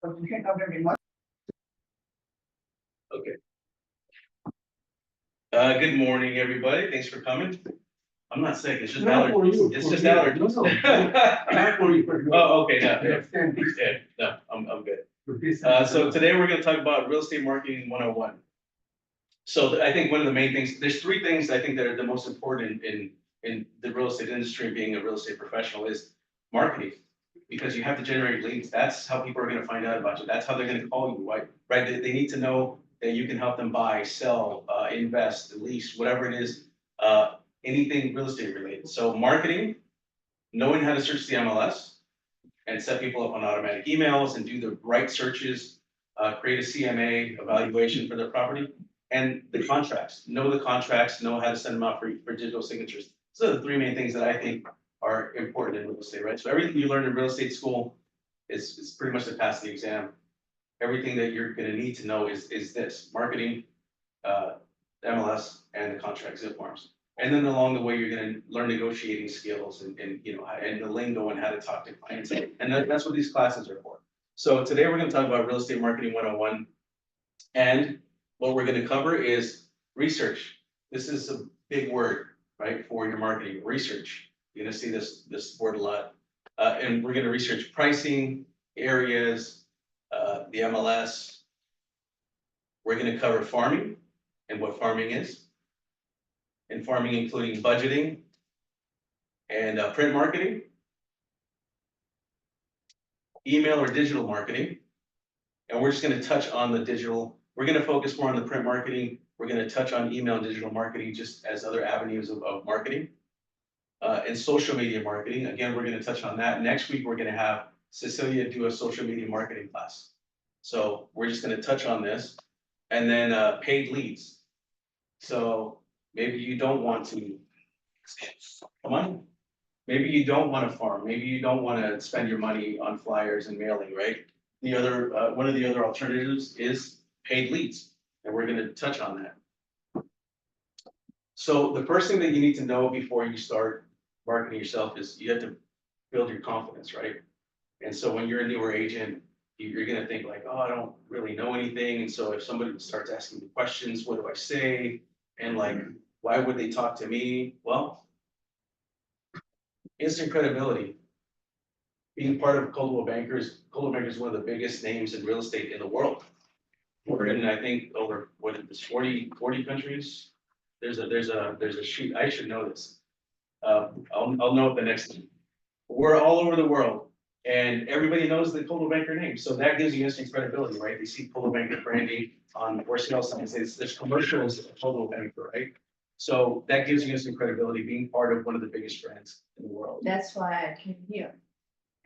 Okay. Good morning, everybody. Thanks for coming. I'm not sick. It's just Not for allergies. you, It's for just me. allergies. Not for you, for you. Oh, okay, no, You understand this? yeah, no, I'm good. For this. So today we're gonna talk about real estate marketing 101. So I think one of the main things, there's three things I think that are the most important in the real estate industry, being a real estate professional, is marketing. Because you have to generate leads. That's how people are gonna find out about you. That's how they're gonna call you, right? Right? They need to know that you can help them buy, sell, invest, lease, whatever it is, anything real estate related. So marketing, knowing how to search the MLS and set people up on automatic emails and do the right searches, create a CMA evaluation for their property, and the contracts, know how to send them out for digital signatures. So the three main things that I think are important in real estate, right? So everything you learn in real estate school is pretty much to pass the exam. Everything that you're gonna need to know is this: marketing, MLS, and the contract zip forms. And then along the way, you're gonna learn negotiating skills and you know, and the lingo and how to talk to clients. And that's what these classes are for. So today we're gonna talk about real estate marketing 101. And what we're gonna cover is research. This is a big word, right, for your marketing, research. You're gonna see this word a lot. And we're gonna research pricing, areas, the MLS. We're gonna cover farming and what farming is. And farming including budgeting and print marketing, email or digital marketing. And we're just gonna touch on the digital. We're gonna focus more on the print marketing. We're gonna touch on email and digital marketing just as other avenues of marketing. And social media marketing, again, we're gonna touch on that. Next week, we're gonna have Cecilia do a social media marketing class. So we're just gonna touch on this. And then paid leads. So maybe you don't want to, come on. Maybe you don't want to farm, maybe you don't want to spend your money on flyers and mailing, right? The other, one of the other alternatives is paid leads, and we're gonna touch on that. So the first thing that you need to know before you start marketing yourself is you have to build your confidence, right? And so when you're a newer agent, you're gonna think like, oh, I don't really know anything, and so if somebody starts asking me questions, what do I say? And like, why would they talk to me? Well, instant credibility. Being part of Coldwell Bankers is one of the biggest names in real estate in the world. We're in, I think, over, what is this, 40 countries? There's a sheet, I should know this. I'll know it the next time. We're all over the world, and everybody knows the Coldwell Banker name, so that gives you instant credibility, right? They see Coldwell Banker branding on for sale signs, there's commercials of Coldwell Banker, right? So that gives you instant credibility, being part of one of the biggest brands in the world. That's why I came here.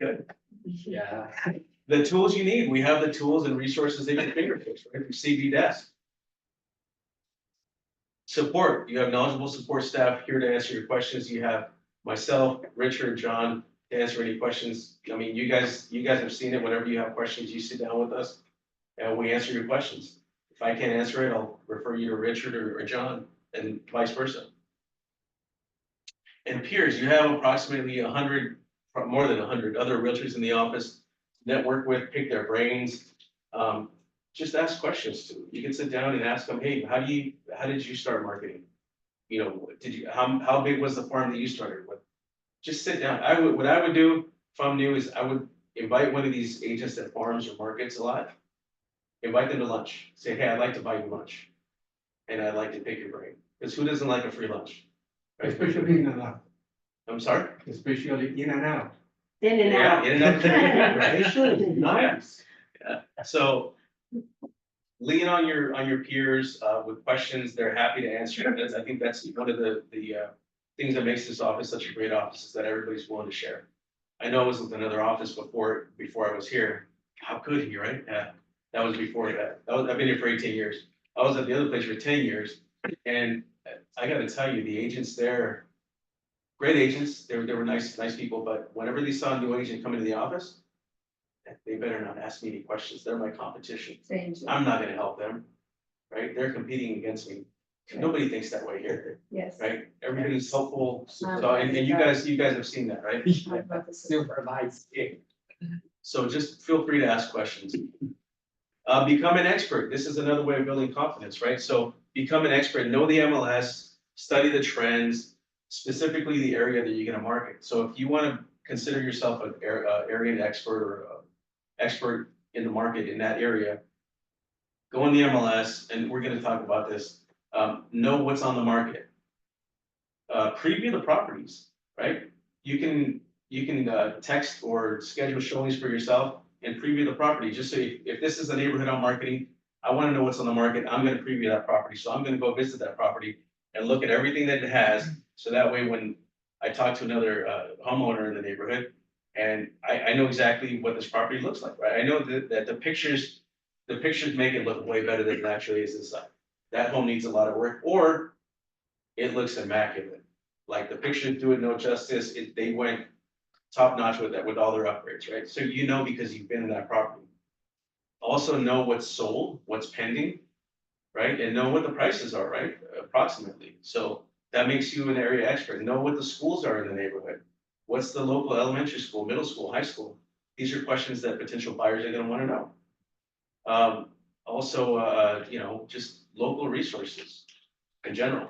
Good. Yeah. The tools you need, we have the tools and resources at your fingertips, right? Your CV desk. Support, you have knowledgeable support staff here to answer your questions. You have myself, Richard, John, to answer any questions. I mean, you guys have seen it. Whenever you have questions, you sit down with us and we answer your questions. If I can't answer it, I'll refer you to Richard or John, and vice versa. And peers, you have approximately 100, more than 100 other realtors in the office, network with, pick their brains. Just ask questions to. You can sit down and ask them, hey, how did you start marketing? You know, how big was the farm that you started with? Just sit down. What I would do if I'm new is I would invite one of these agents that farms or markets a lot. Invite them to lunch. Say, hey, I'd like to buy you lunch. And I'd like to pick your brain. Because who doesn't like a free lunch? Right? Especially in and out, I'm sorry? especially in and out. In and Yeah, out. in and out. Right? Nice. So lean on your peers with questions. They're happy to answer. I think that's one of the things that makes this office such a great office, is that everybody's willing to share. I know it was with another office before I was here. How could he, right? Yeah, that was before that. I've been here for 18 years. I was at the other place for 10 years, and I got to tell you, the agents there, great agents. They were nice people. But whenever they saw a new agent come into the office, they better not ask me any questions. They're my competition. I'm not going to help them, right? They're competing against me. Nobody thinks that way here, Yes. right? Everybody's helpful. So, and you guys have seen that, right? Super nice. So just feel free to ask questions. Become an expert. This is another way of building confidence, right? So become an expert, know the MLS, study the trends, specifically the area that you're gonna market. So if you wanna consider yourself an area expert or expert in the market in that area, go on the MLS, and we're gonna talk about this, know what's on the market. Preview the properties, right? You can text or schedule showings for yourself and preview the property, just so if this is a neighborhood I'm marketing, I wanna know what's on the market, I'm gonna preview that property, so I'm gonna go visit that property and look at everything that it has, so that way when I talk to another homeowner in the neighborhood, and I know exactly what this property looks like, right? I know that the pictures make it look way better than it actually is inside. That home needs a lot of work, or it looks immaculate. Like the pictures do it no justice, they went top notch with that, with all their upgrades, right? So you know because you've been in that property. Also know what's sold, what's pending, right? And know what the prices are, right? Approximately. So that makes you an area expert. Know what the schools are in the neighborhood. What's the local elementary school, middle school, high school? These are questions that potential buyers are gonna wanna know. Also, just local resources in general.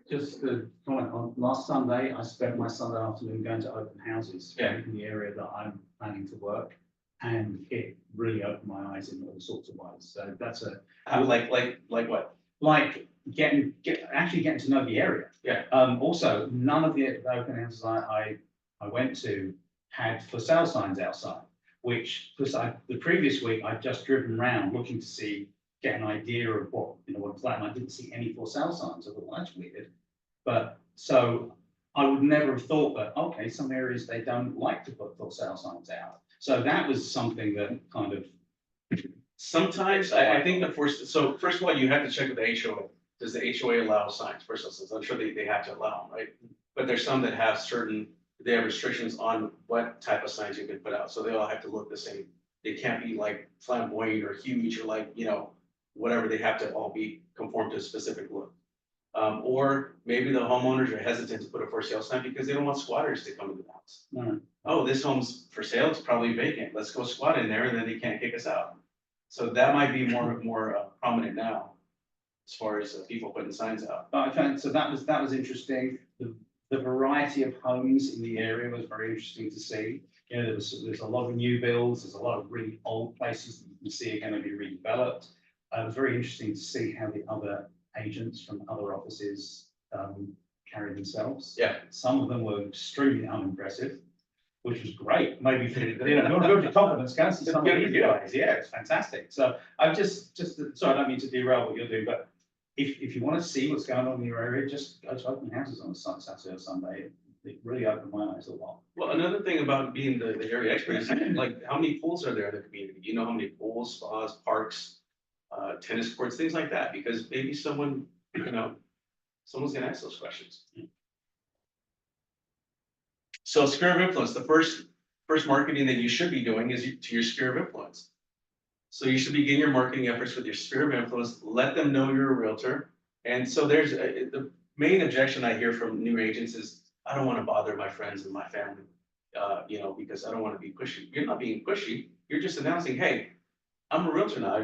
Just to comment on, last Sunday, I spent my Sunday afternoon going to open houses Yeah. in the area that I'm planning to work. And it really opened my eyes in all sorts of ways. So that's Like what? like actually getting to know the area. Yeah. Also, none of the open houses I went to had for sale signs outside, which, because the previous week I'd just driven around looking to see, get an idea of what it's like, and I didn't see any for sale signs. I thought, well, that's weird. But so I would never have thought that, okay, some areas they don't like to put for sale signs out. So that was something that kind of. Sometimes, I think so first of all, you have to check with the HOA. Does the HOA allow signs, first instance? I'm sure they have to allow them, right? But there's some that have they have restrictions on what type of signs you can put out, so they all have to look the same. They can't be like flamboyant or huge or like, whatever, they have to all be conform to a specific look. Or maybe the homeowners are hesitant to put a for sale sign because they don't want squatters to come into the house. Mm. Oh, this home's for sale, it's probably vacant, let's go squat in there and then they can't kick us out. So that might be more prominent now, as far as people putting signs out. But I found, so that was interesting. The variety of homes in the area was very interesting to see. There's a lot of new builds, there's a lot of really old places that you can see are going to be redeveloped. It was very interesting to see how the other agents from other offices carry themselves. Yeah. Some of them were extremely unimpressive, which was great. Maybe for build your confidence, go and see some of these guys. Yeah, it's fantastic. So I'm just sorry, I don't mean to derail what you're doing, but if you want to see what's going on in your area, just go to open houses on a Saturday or Sunday. It really opened my eyes a lot. Well, another thing about being the area expert is like, how many pools are there in the community? You know how many pools, spas, parks, tennis courts, things like that, because maybe someone's gonna ask those questions. So sphere of influence, the first marketing that you should be doing is to your sphere of influence. So you should begin your marketing efforts with your sphere of influence, let them know you're a realtor. And so there's the main objection I hear from new agents is, I don't want to bother my friends and my family, because I don't want to be pushy. You're not being pushy, you're just announcing, hey, I'm a realtor now,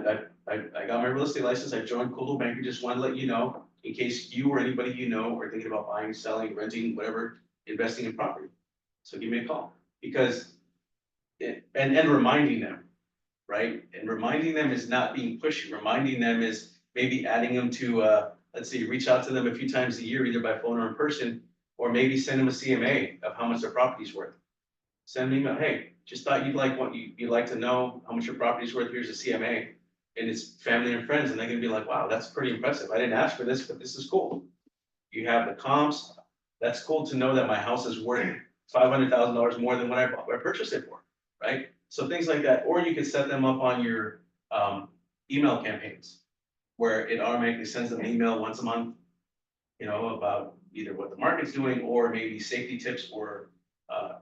I got my real estate license, I joined Coldwell Banker, just want to let you know, in case you or anybody you know are thinking about buying, selling, renting, whatever, investing in property. So give me a call, because, and reminding them, right? And reminding them is not being pushy. Reminding them is maybe adding them to, let's see, reach out to them a few times a year, either by phone or in person, or maybe send them a CMA of how much their property's worth. Send them an email, hey, just thought you'd like to know how much your property's worth, here's a CMA. And it's family and friends, and they're gonna be like, wow, that's pretty impressive. I didn't ask for this, but this is cool. You have the comps, that's cool to know that my house is worth $500,000 more than what I purchased it for, right? So things like that, or you could set them up on your email campaigns, where it automatically sends them an email once a month, about either what the market's doing, or maybe safety tips, or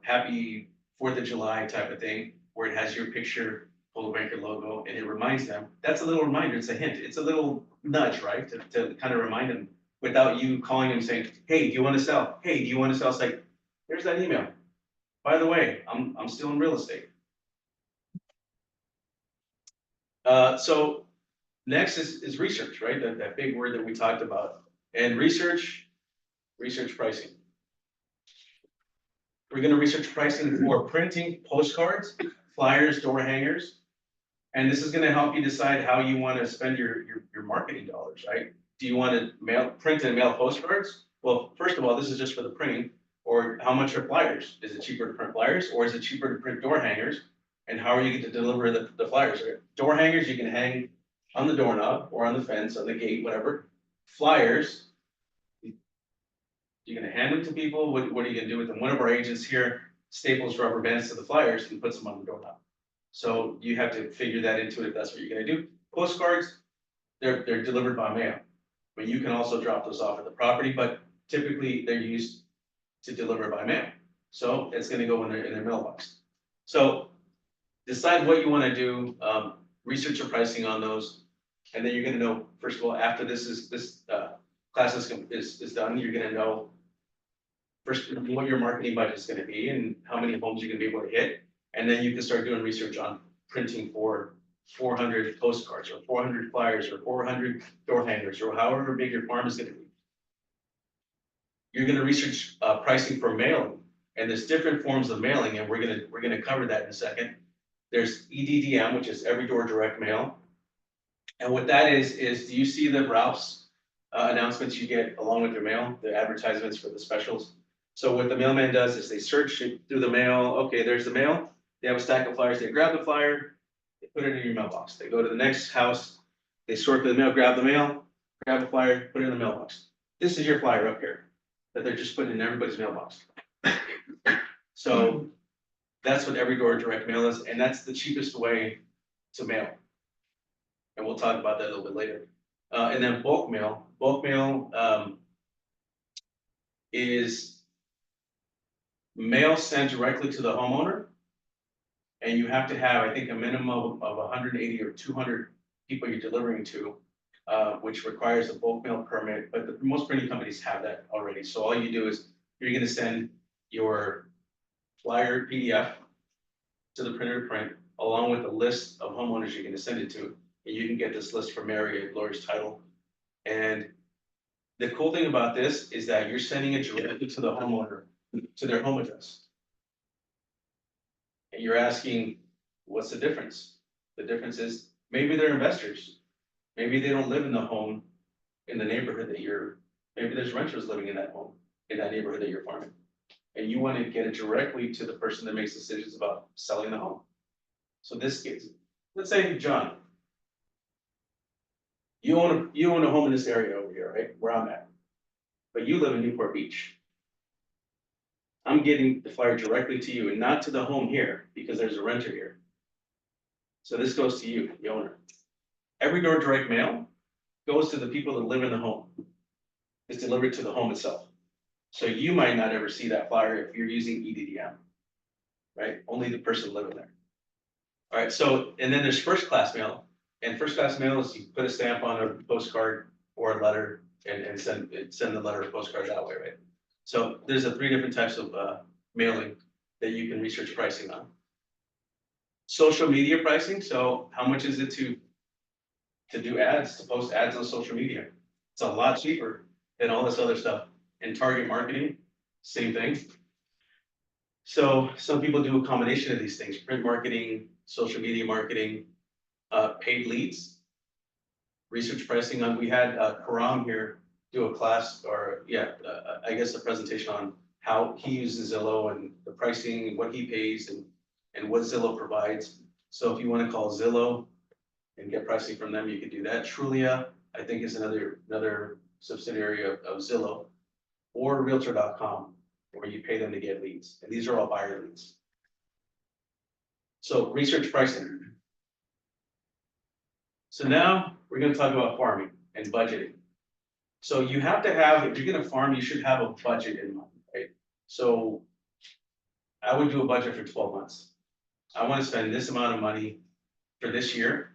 happy 4th of July type of thing, where it has your picture, Coldwell Banker logo, and it reminds them. That's a little reminder, it's a hint, it's a little nudge, right? To kind of remind them without you calling them saying, hey, do you want to sell? Hey, do you want to sell? It's like, here's that email. By the way, I'm still in real estate. So next is research, right? That big word that we talked about. And research pricing. We're gonna research pricing for printing postcards, flyers, door hangers. And this is gonna help you decide how you wanna spend your marketing dollars, right? Do you wanna print and mail postcards? Well, first of all, this is just for the printing, or how much are flyers? Is it cheaper to print flyers, or is it cheaper to print door hangers? And how are you going to deliver the flyers? Door hangers, you can hang on the doorknob or on the fence, on the gate, whatever. Flyers, you're gonna hand them to people, what are you gonna do with them? One of our agents here staples rubber bands to the flyers and puts them on the doorknob. So you have to figure that into it if that's what you're gonna do. Postcards, they're delivered by mail. But you can also drop those off at the property, but typically they're used to deliver by mail. So it's gonna go in their mailbox. So decide what you wanna do, research your pricing on those. And then you're gonna know, first of all, after this class is done, you're gonna know first what your marketing budget is gonna be and how many homes you're gonna be able to hit. And then you can start doing research on printing for 400 postcards or 400 flyers or 400 door hangers or however big your farm is gonna be. You're gonna research pricing for mailing, and there's different forms of mailing, and we're gonna cover that in a second. There's EDDM, which is every door direct mail. And what that is do you see the Ralph's announcements you get along with your mail, the advertisements for the specials? So what the mailman does is they search it through the mail. Okay, there's the mail. They have a stack of flyers. They grab the flyer, they put it in your mailbox. They go to the next house, they sort through the mail, grab the mail, grab the flyer, put it in the mailbox. This is your flyer up here that they're just putting in everybody's mailbox. So that's what every door direct mail is, and that's the cheapest way to mail. And we'll talk about that a little bit later. And then bulk mail. Bulk mail is mail sent directly to the homeowner. And you have to have, I think, a minimum of 180 or 200 people you're delivering to, which requires a bulk mail permit. But most printing companies have that already. So all you do is you're going to send your flyer PDF to the printer to print, along with a list of homeowners you're going to send it to. And you can get this list from Mary at Gloria's Title. And the cool thing about this is that you're sending it directly to the homeowner, to their home address. And you're asking, what's the difference? The difference is maybe they're investors. Maybe they don't live in the home in the neighborhood that maybe there's renters living in that home, in that neighborhood that you're farming. And you want to get it directly to the person that makes decisions about selling the home. So this gets, let's say, John, you own a home in this area over here, right? Where I'm at. But you live in Newport Beach. I'm getting the flyer directly to you and not to the home here because there's a renter here. So this goes to you, the owner. Every door direct mail goes to the people that live in the home. It's delivered to the home itself. So you might not ever see that flyer if you're using EDDM, right? Only the person living there. All right, so, and then there's first class mail. And first class mail is you put a stamp on a postcard or a letter and send the letter or postcard that way, right? So there's 3 different types of mailing that you can research pricing on. Social media pricing, so how much is it to do ads, to post ads on social media? It's a lot cheaper than all this other stuff. And target marketing, same thing. So some people do a combination of these things: print marketing, social media marketing, paid leads, research pricing on. We had Karam here do a class, or I guess a presentation on how he uses Zillow and the pricing, what he pays, and what Zillow provides. So if you want to call Zillow and get pricing from them, you can do that. Trulia, I think, is another subsidiary of Zillow, or Realtor.com, where you pay them to get leads. And these are all buyer leads. So research pricing. So now we're going to talk about farming and budgeting. So you have to have, if you're going to farm, you should have a budget in mind, right? So I would do a budget for 12 months. I want to spend this amount of money for this year.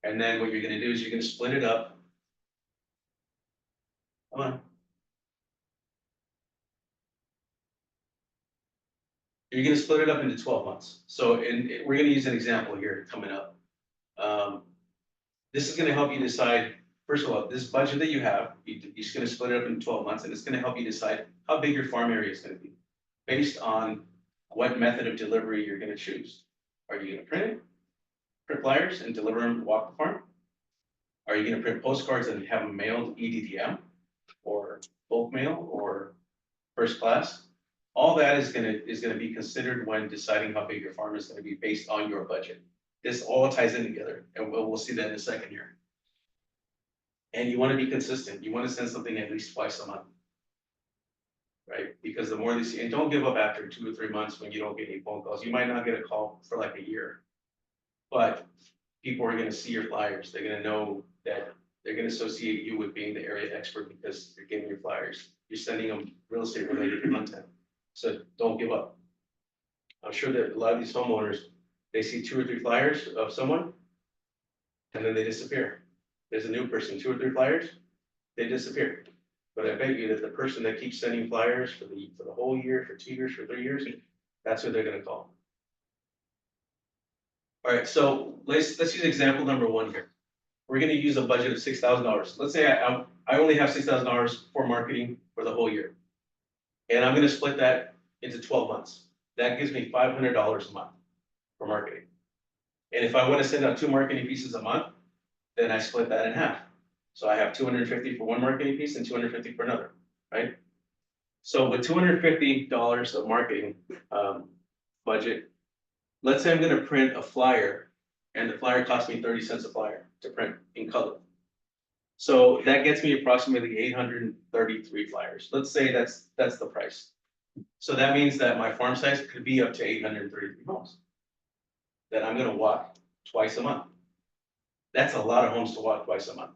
And then what you're going to do is you're going to split it up. Come on. You're going to split it up into 12 months. So we're going to use an example here coming up. this is gonna help you decide, first of all, this budget that you have, you're just gonna split it up in 12 months, and it's gonna help you decide how big your farm area is gonna be. Based on what method of delivery you're gonna choose. Are you gonna print flyers and deliver them to walk the farm? Are you gonna print postcards and have them mailed EDDM? Or bulk mail or first class? All that is gonna be considered when deciding how big your farm is gonna be based on your budget. This all ties in together, and we'll see that in a second here. And you wanna be consistent, you wanna send something at least twice a month. Right, because the more they see, and don't give up after 2 or 3 months when you don't get any phone calls, you might not get a call for like a year. But people are gonna see your flyers, they're gonna know that, they're gonna associate you with being the area expert because you're getting your flyers. You're sending them real estate related content, so don't give up. I'm sure that a lot of these homeowners, they see 2 or 3 flyers of someone. And then they disappear. There's a new person, 2 or 3 flyers, they disappear. But I bet you that the person that keeps sending flyers for the whole year, for 2 years, for 3 years, that's who they're gonna call. All right, so let's use example number 1 here. We're gonna use a budget of $6,000. Let's say I only have $6,000 for marketing for the whole year. And I'm gonna split that into 12 months. That gives me $500 a month for marketing. And if I wanna send out 2 marketing pieces a month, then I split that in half. So I have 250 for one marketing piece and 250 for another, right? So with $250 of marketing budget, let's say I'm gonna print a flyer, and the flyer costs me 30 cents a flyer to print in color. So that gets me approximately 833 flyers. Let's say that's the price. So that means that my farm size could be up to 833 homes that I'm gonna walk twice a month. That's a lot of homes to walk twice a month.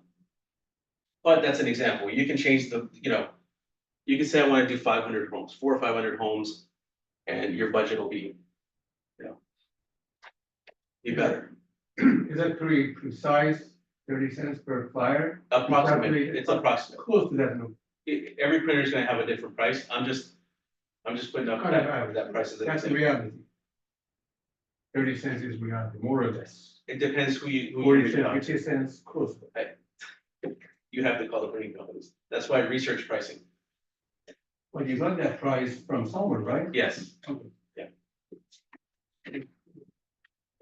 But that's an example. You can change the, you can say I want to do 500 homes, 400 or 500 homes, and your budget will be, be better. Is that pretty precise, 30 cents per flyer? Approximately, it's approximate. Close to that number. Every printer is gonna have a different price. I'm just putting up Kind of average. that price as an That's the example. reality. 30 cents is reality, more or less. It depends who you 40 reach cents, out to. 50 cents, close. You have to call the printing companies. That's why research pricing. But you got that price from somewhere, right? Yes. Okay. Yeah.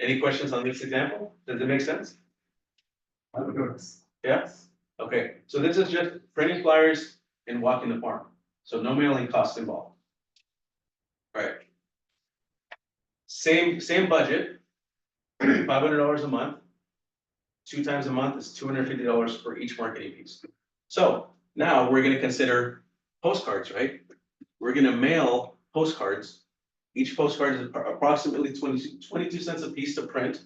Any questions on this example? Does it make sense? I don't know. Yeah? Okay, so this is just printing flyers and walking the farm. So no mailing costs involved. All right. Same budget, $500 a month. 2 times a month is $250 for each marketing piece. So now we're gonna consider postcards, right? We're gonna mail postcards. Each postcard is approximately 22 cents a piece to print.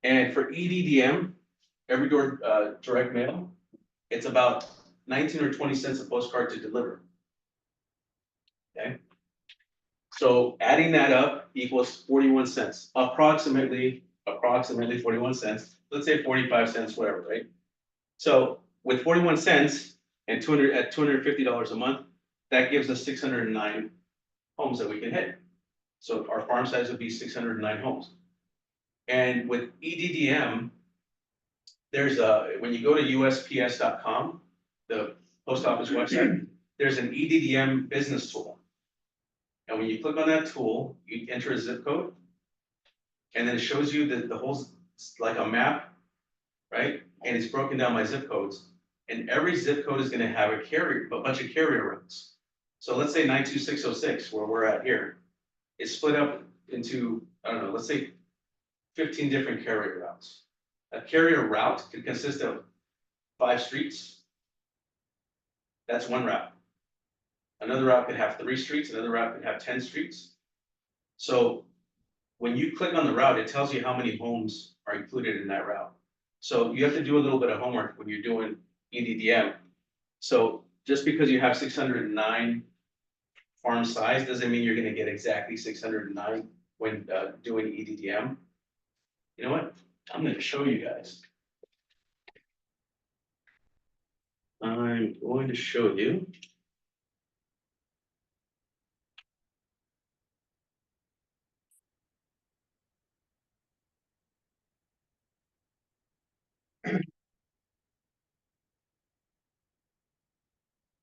And for EDDM, every door direct mail, it's about 19 or 20 cents a postcard to deliver. Okay? So adding that up equals 41 cents, approximately 41 cents. Let's say 45 cents, whatever, right? So with 41 cents and $250 a month, that gives us 609 homes that we can hit. So our farm size would be 609 homes. And with EDDM, there's when you go to USPS.com, the post office website, there's an EDDM business tool. And when you click on that tool, you enter a zip code. And then it shows you the whole, like a map, right? And it's broken down by zip codes. And every zip code is gonna have a bunch of carrier routes. So let's say 92606, where we're at here, is split up into, I don't know, let's say 15 different carrier routes. A carrier route could consist of 5 streets. That's one route. Another route could have 3 streets, another route could have 10 streets. So when you click on the route, it tells you how many homes are included in that route. So you have to do a little bit of homework when you're doing EDDM. So just because you have 609 farm size doesn't mean you're gonna get exactly 609 when doing EDDM. You know what? I'm gonna show you guys. I'm going to show you.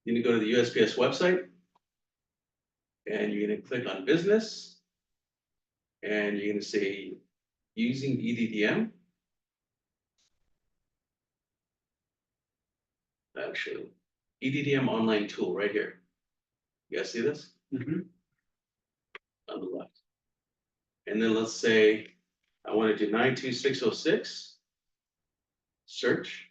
You're gonna go to the USPS website. And you're gonna click on business. And you're gonna say using EDDM. Actually, EDDM online tool right here. You guys see this? Mhm. On the left. And then let's say I want to do 92606. Search.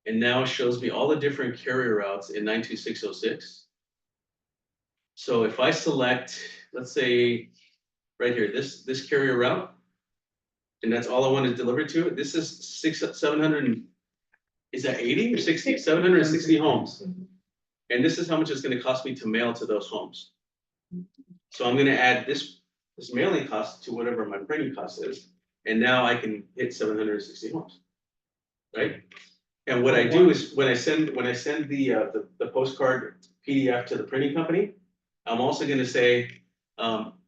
And now it shows me all the different carrier routes in 92606. So if I select, let's say, right here, this carrier route, and that's all I want to deliver to, this is 700, is that 80 or 60? 760 homes. And this is how much it's going to cost me to mail to those homes. So I'm going to add this mailing cost to whatever my printing cost is, and now I can hit 760 homes, right? And what I do is when I send the postcard PDF to the printing company, I'm also going to say,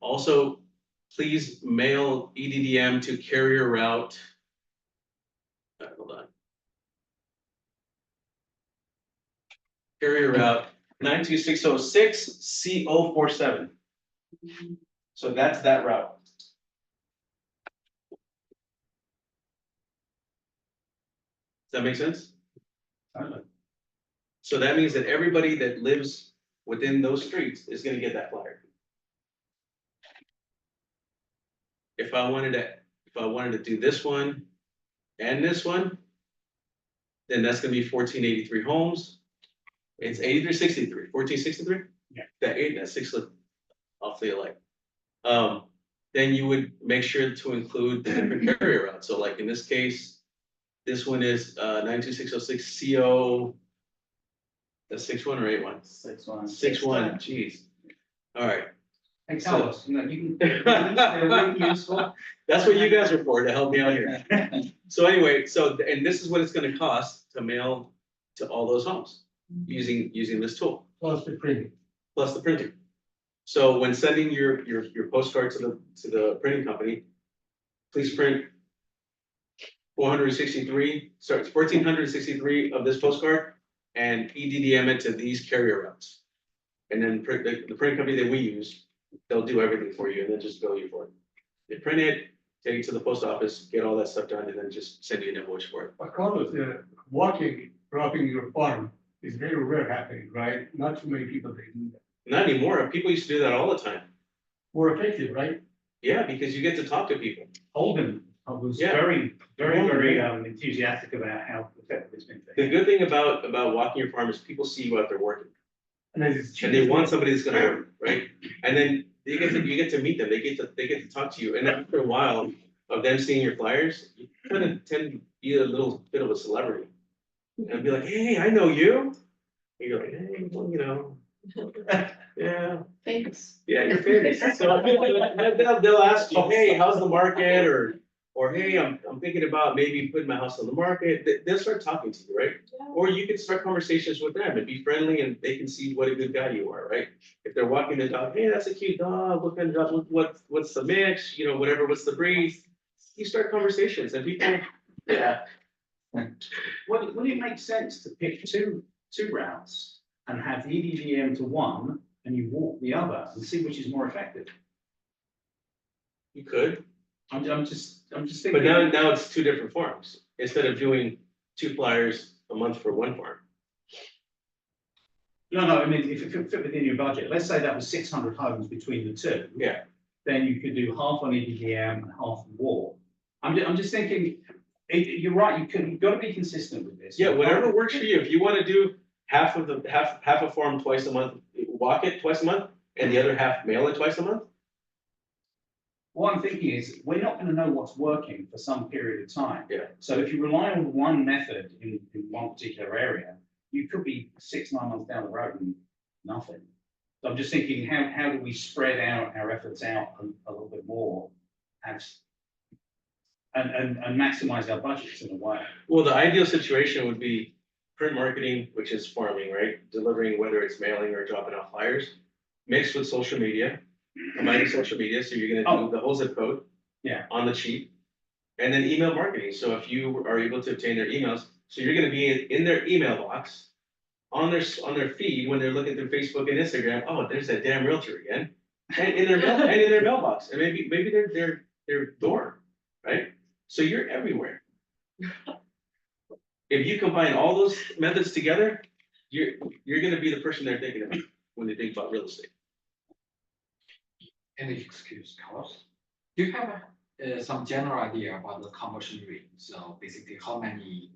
also please mail EDDM to carrier route. Hold on. Carrier route 92606 CO47. So that's that route. Does that make sense? So that means that everybody that lives within those streets is gonna get that flyer. If I wanted to do this one and this one, then that's gonna be 1483 homes. It's 8363, 1463? Yeah. That six look awfully alike. Then you would make sure to include the different carrier routes. So like in this case, this one is 92606 CO. That's 61 or 81? 6-1. 61, geez. All right. Hey, tell us, you can, they're really useful. That's what you guys are for, to help me out here. So anyway, and this is what it's gonna cost to mail to all those homes using this tool, Plus the printing. plus the printing. So when sending your postcard to the printing company, please print 463, sorry, 1463 of this postcard and EDDM it to these carrier routes. And then the printing company that we use, they'll do everything for you and then just bill you for it. They print it, take it to the post office, get all that stuff done, and then just send you an invoice for it. But Carlos, dropping your farm is very rare happening, right? Not too many people they do that. Not anymore. People used to do that all the time. More effective, right? Yeah, because you get to talk to people. Holden was Yeah. very enthusiastic about how effective it's been. The good thing about walking your farm is people see you out there working. And then it's cheap. And they want somebody that's gonna work, right? And then you get to meet them, they get to talk to you, and after a while of them seeing your flyers, you kind of tend to be a little bit of a celebrity. And be like, hey, I know you. And you're like, hey, well, yeah, Thanks. yeah, you're famous. So they'll ask you, hey, how's the market? Or hey, I'm thinking about maybe putting my house on the market. They'll start talking to you, right? Or you can start conversations with them and be friendly, and they can see what a good guy you are, right? If they're walking the dog, hey, that's a cute dog. What kind of dog? What's the mix? Whatever. What's the breed? You start conversations, and people, yeah. Would it make sense to pick two routes and have the EDGM to one and you walk the other and see which is more effective? You could, I'm just thinking. but now it's two different farms instead of doing 2 flyers a month for one farm. No, I mean, if it could fit within your budget, let's say that was 600 homes between the two. Yeah. Then you could do half on EDGM and half on walk. I'm just thinking, you're right, you've got to be consistent with this. Yeah, whatever works for you. If you want to do half a farm twice a month, walk it twice a month, and the other half mail it twice a month. What I'm thinking is, we're not going to know what's working for some period of time. Yeah. So if you rely on one method in one particular area, you could be 6-9 months down the road and nothing. So I'm just thinking, how do we spread out our efforts out a little bit more and maximize our budgets in a way? Well, the ideal situation would be print marketing, which is farming, right? Delivering, whether it's mailing or dropping off flyers, mixed with social media, combining social media. So you're going to do the whole zip code, Yeah. on the cheap, And then email marketing, so if you are able to obtain their emails, so you're gonna be in their email box. On their feed, when they're looking through Facebook and Instagram, oh, there's that damn realtor again. And in their mail, and in their mailbox, and maybe their door, right? So you're everywhere. If you combine all those methods together, you're gonna be the person they're thinking of when they think about real estate. Any excuse, Carlos? Do you have some general idea about the conversion rate? So basically, how many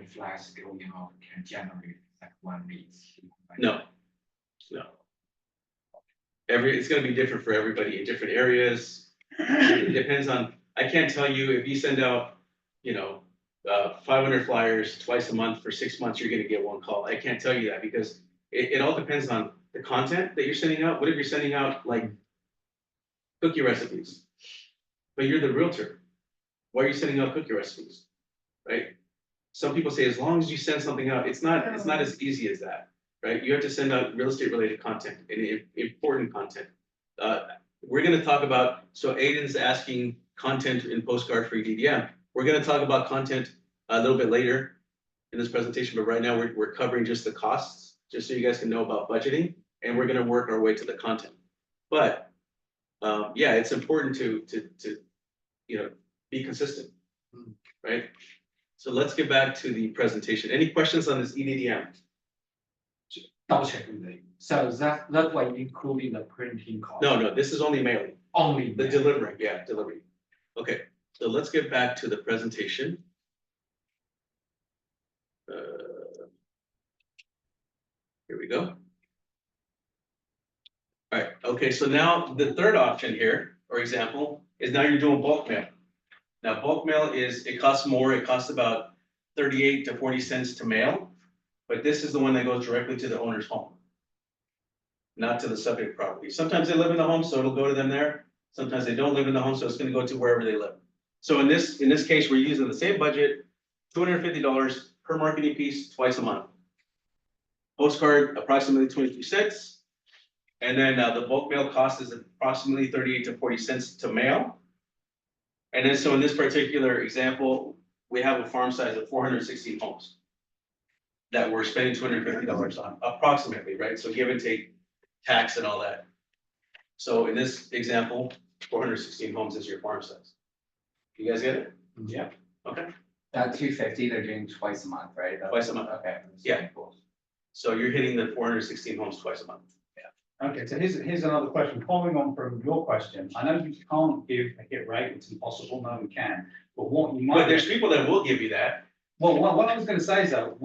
flats going out can generate like one lead? No. It's gonna be different for everybody in different areas. It depends on, I can't tell you if you send out, 500 flyers twice a month for 6 months, you're gonna get one call. I can't tell you that because it all depends on the content that you're sending out. What if you're sending out like cookie recipes? But you're the realtor. Why are you sending out cookie recipes? Right? Some people say as long as you send something out, it's not as easy as that, right? You have to send out real estate related content and important content. We're gonna talk about, so Aiden's asking content in postcard for EDDM. We're gonna talk about content a little bit later in this presentation, but right now we're covering just the costs, just so you guys can know about budgeting, and we're gonna work our way to the content. But yeah, it's important to be consistent, right? So let's get back to the presentation. Any questions on this EDDM? Double check with me. So that's like including the printing cost? No, this is only mailing, Only. the delivering, yeah, delivery. Okay, so let's get back to the presentation. Here we go. All right, okay, so now the third option here, or example, is now you're doing bulk mail. Now, bulk mail it costs more, it costs about 38 to 40 cents to mail, but this is the one that goes directly to the owner's home, not to the subject property. Sometimes they live in the home, so it'll go to them there. Sometimes they don't live in the home, so it's gonna go to wherever they live. So in this case, we're using the same budget, $250 per marketing piece, twice a month. Postcard, approximately 23 cents. And then the bulk mail cost is approximately 38 to 40 cents to mail. And then, so in this particular example, we have a farm size of 416 homes that we're spending $250 on, approximately, right? So give and take tax and all that. So in this example, 416 homes is your farm size. You guys get it? Yeah. Okay, That 250, they're doing twice a month, right? twice a month. Okay. Yeah. Cool. So you're hitting the 416 homes twice a month. Okay, so here's another question, following on from your question. I know you can't give a hit rate, it's impossible, no one can. But what you might. But there's people that will give you that. Well, what I was gonna say is though,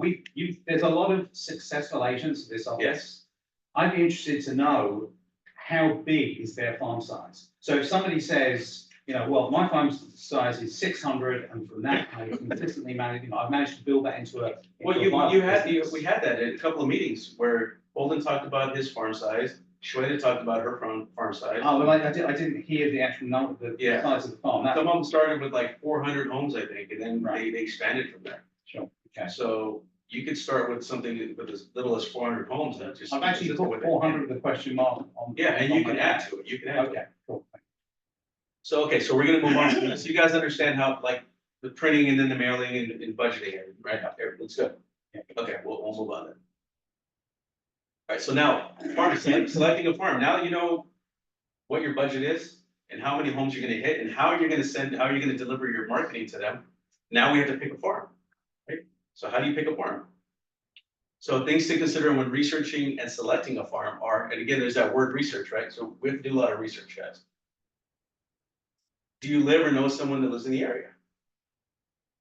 there's a lot of successful agents of this office. Yes. I'd be interested to know how big is their farm size? So if somebody says, well, my farm size is 600 and from that I consistently manage, I've managed to build that into a. Well, into a viable business. we had that at a couple of meetings where Bolden talked about his farm size, Shweta talked about her farm size. Oh, well, I didn't hear the actual number, the Yeah. size of the farm. That- Some of them started with like 400 homes, I think, and then Right. they expanded from there. Sure, okay. So you could start with something with as little as 400 homes, and just. I've actually consistent put with it. 400 with a question mark on. Yeah, and you on can my- add to it, you can add to it. Okay, cool. So, okay, so we're gonna move on to this. You guys understand how, like, the printing and then the mailing and budgeting, right? Let's go. Yeah. Okay, we'll move on then. All right, so now, selecting a farm. Now you know what your budget is and how many homes you're gonna hit and how you're gonna deliver your marketing to them. Now we have to pick a farm, right? So how do you pick a farm? So things to consider when researching and selecting a farm are, and again, there's that word research, right? So we have to do a lot of research, guys. Do you live or know someone that lives in the area?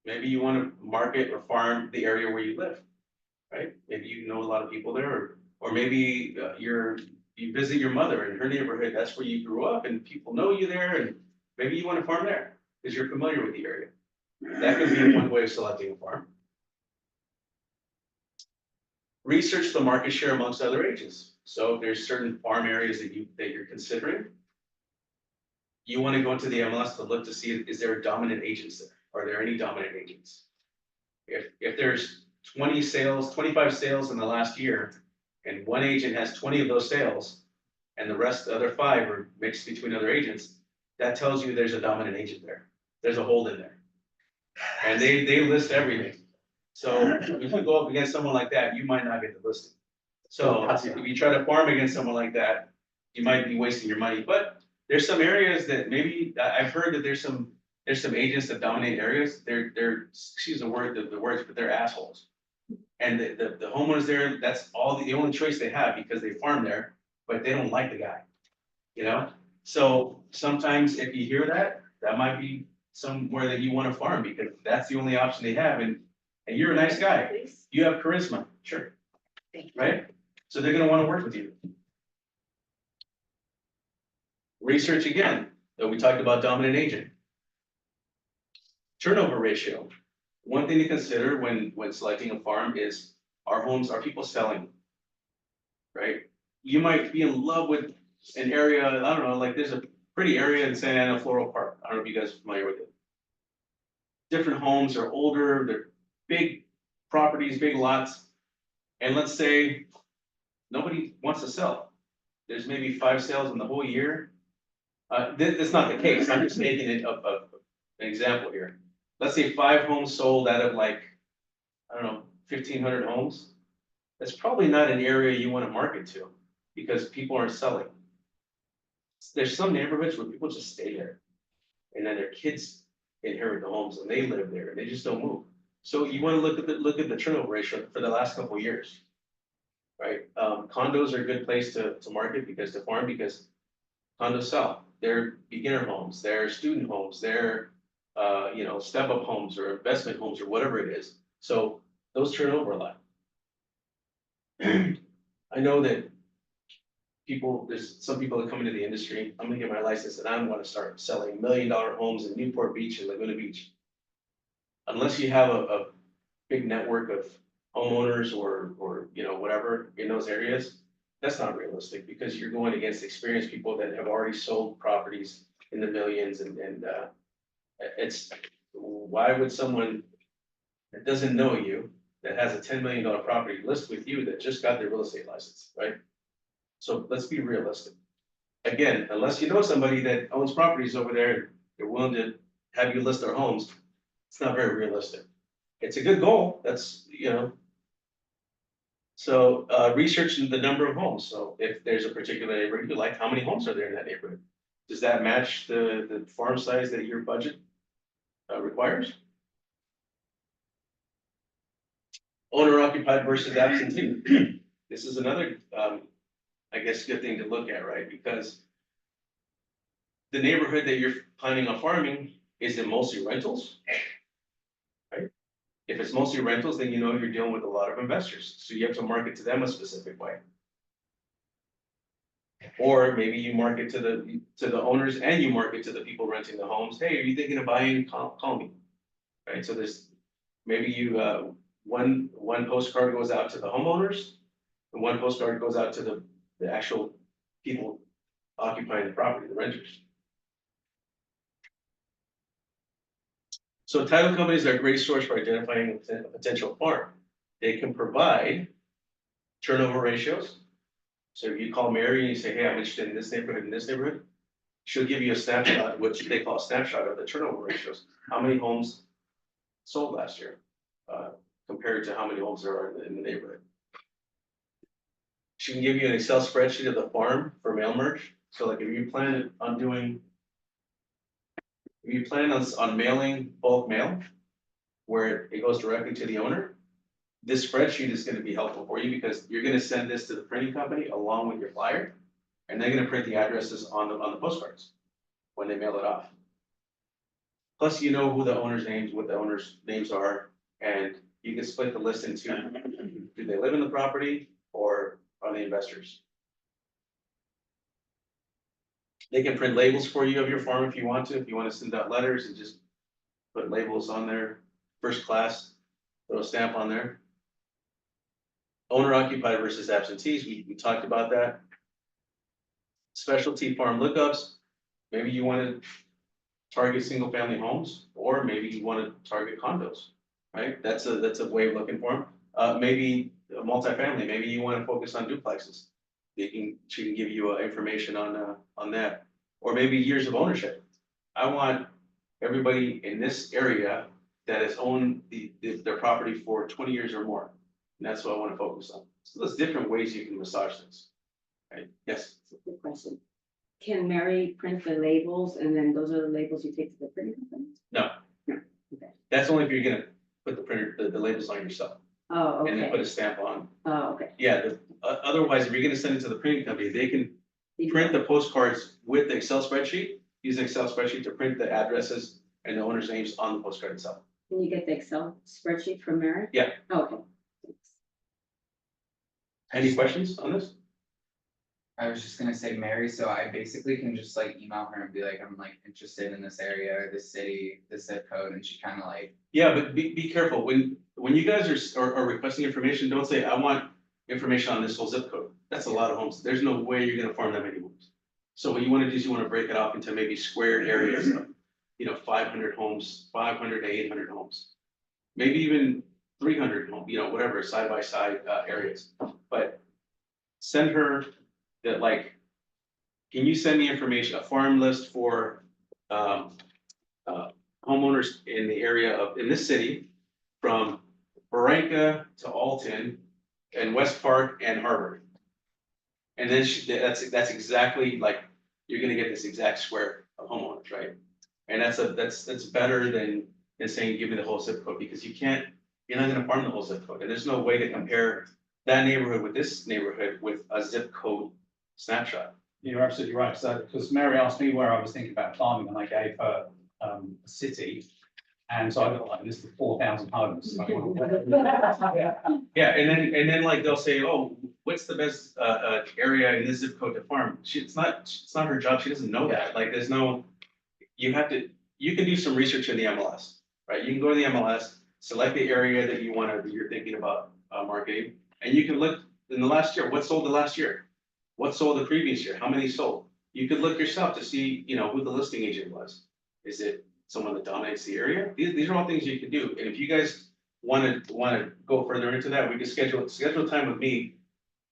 Maybe you want to market or farm the area where you live, right? Maybe you know a lot of people there, or maybe you visit your mother in her neighborhood, that's where you grew up and people know you there, and maybe you want to farm there because you're familiar with the area. That could be one way of selecting a farm. Research the market share amongst other agents. So if there's certain farm areas that you're considering, you want to go into the MLS to look to see, is there a dominant agents there? Are there any dominant agents? If there's 25 sales in the last year, and one agent has 20 of those sales, and the rest, the other 5 are mixed between other agents, that tells you there's a dominant agent there. There's a hold in there. And they list everything. So if you go up against someone like that, you might not get the listing. So if you try to farm against someone like that, you might be wasting your money, but there's some areas that maybe, I've heard that there's some agents that dominate areas, they're, excuse the words, but they're assholes. And the homeowners there, that's all, the only choice they have because they farm there, but they don't like the guy, you know? So sometimes if you hear that, that might be somewhere that you wanna farm because that's the only option they have and you're a nice guy, Please. you have charisma, sure, Thank you. right? So they're gonna wanna work with you. Research again, that we talked about dominant agent. Turnover ratio. One thing to consider when selecting a farm is, are people selling? Right? You might be in love with an area, I don't know, like there's a pretty area in Santa Ana Floral Park. I don't know if you guys are familiar with it. Different homes are older, they're big properties, big lots. And let's say nobody wants to sell. There's maybe 5 sales in the whole year. That's not the case, I'm just making it an example here. Let's say 5 homes sold out of like, I don't know, 1,500 homes. That's probably not an area you wanna market to, because people aren't selling. There's some neighborhoods where people just stay there. And then their kids inherit the homes and they live there, and they just don't move. So you wanna look at the turnover ratio for the last couple of years. Right, condos are a good place to market to farm, because condos sell. They're beginner homes, they're student homes, they're, step-up homes or investment homes or whatever it is. So those turn over a lot. I know that there's some people that come into the industry, I'm gonna get my license and I'm gonna start selling $1 million homes in Newport Beach and Laguna Beach. Unless you have a big network of homeowners or, whatever in those areas, that's not realistic, because you're going against experienced people that have already sold properties in the millions and it's, why would someone that doesn't know you, that has a $10 million property list with you that just got their real estate license, right? So let's be realistic. Again, unless you know somebody that owns properties over there, they're willing to have you list their homes, it's not very realistic. It's a good goal, that's, So, research the number of homes, so if there's a particular neighborhood you like, how many homes are there in that neighborhood? Does that match the farm size that your budget requires? Owner occupied versus absentee. This is another, I guess, good thing to look at, right? Because the neighborhood that you're planning on farming, is it mostly rentals? Right? If it's mostly rentals, then you know you're dealing with a lot of investors, so you have to market to them a specific way. Or maybe you market to the owners and you market to the people renting the homes. Hey, are you thinking of buying? Call me. Right, so there's, maybe you, one postcard goes out to the homeowners, and one postcard goes out to the actual people occupying the property, the renters. So title companies are a great source for identifying a potential farm. They can provide turnover ratios. So if you call Mary and you say, hey, I'm interested in this neighborhood, she'll give you a snapshot, which they call a snapshot of the turnover ratios. How many homes sold last year, compared to how many homes there are in the neighborhood. She can give you an Excel spreadsheet of the farm for mail merge. So like if you plan on mailing bulk mail, where it goes directly to the owner, this spreadsheet is gonna be helpful for you, because you're gonna send this to the printing company along with your flyer, and they're gonna print the addresses on the postcards when they mail it off. Plus, you know who the owner's names, what the owner's names are, and you can split the list into, do they live in the property or are they investors? They can print labels for you of your farm if you want to send out letters and just put labels on there, first class, throw a stamp on there. Owner occupied versus absentees, we talked about that. Specialty farm lookups, maybe you want to target single family homes, or maybe you want to target condos, right? That's a way of looking for them. Maybe a multifamily, maybe you want to focus on duplexes. She can give you information on that, or maybe years of ownership. I want everybody in this area that has owned their property for 20 years or more. And that's what I want to focus on. So there's different ways you can massage this. Right? Yes. Good question. Can Mary print the labels and then those are the labels you take to the printing company? No. No, okay. That's only if you're gonna put the printer, the labels on yourself Oh, and then put okay. a stamp on. Oh, okay. Yeah, otherwise, if you're gonna send it to the printing company, they can print the postcards with the Excel spreadsheet, use an Excel spreadsheet to print the addresses and the owner's names on the postcard itself. Can you get the Excel spreadsheet from Mary? Yeah. Oh, okay. Thanks. Any questions on this? I was just gonna say Mary, so I basically can just like email her and be like, I'm like interested in this area, or this city, this zip code, and she kind of like. Yeah, but be careful, when you guys are requesting information, don't say, I want information on this whole zip code. That's a lot of homes, there's no way you're gonna farm that many homes. So what you wanna do is you wanna break it off into maybe squared areas of, 500 homes, 500 to 800 homes. Maybe even 300, whatever, side by side areas, but send her that like, can you send me information, a farm list for homeowners in the area of, in this city, from Barranca to Alton and West Park and Harvard. And then that's exactly like, you're gonna get this exact square of homeowners, right? And that's better than saying, give me the whole zip code, because you're not gonna farm the whole zip code, and there's no way to compare that neighborhood with this neighborhood with a zip code snapshot. You're absolutely right. So, because Mary asked me where I was thinking about farming, and I gave her a city. And so I got like this for 4,000 homes. Yeah, and then like they'll say, oh, what's the best area in this zip code to farm? It's not her job. She doesn't know that. Like there's no, you can do some research in the MLS, right? You can go to the MLS, select the area that you're thinking about marketing, and you can look in the last year, what sold the last year? What sold the previous year? How many sold? You could look yourself to see, who the listing agent was. Is it someone that dominates the area? These are all things you can do. And if you guys want to go further into that, we can schedule time with me.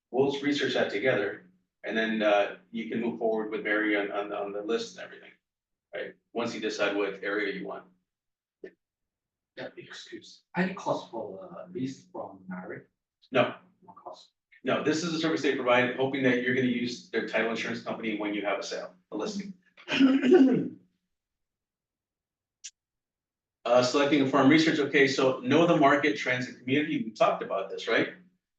We'll research that together, and then you can move forward with Mary on the list and everything, right? Once you decide what area you want. Yeah, excuse. Any cost for the lease from Mary? No, No cost. no, this is a service they provide, hoping that you're going to use their title insurance company when you have a sale, a listing. Selecting a farm research. Okay, so know the market trends and community. We talked about this, right?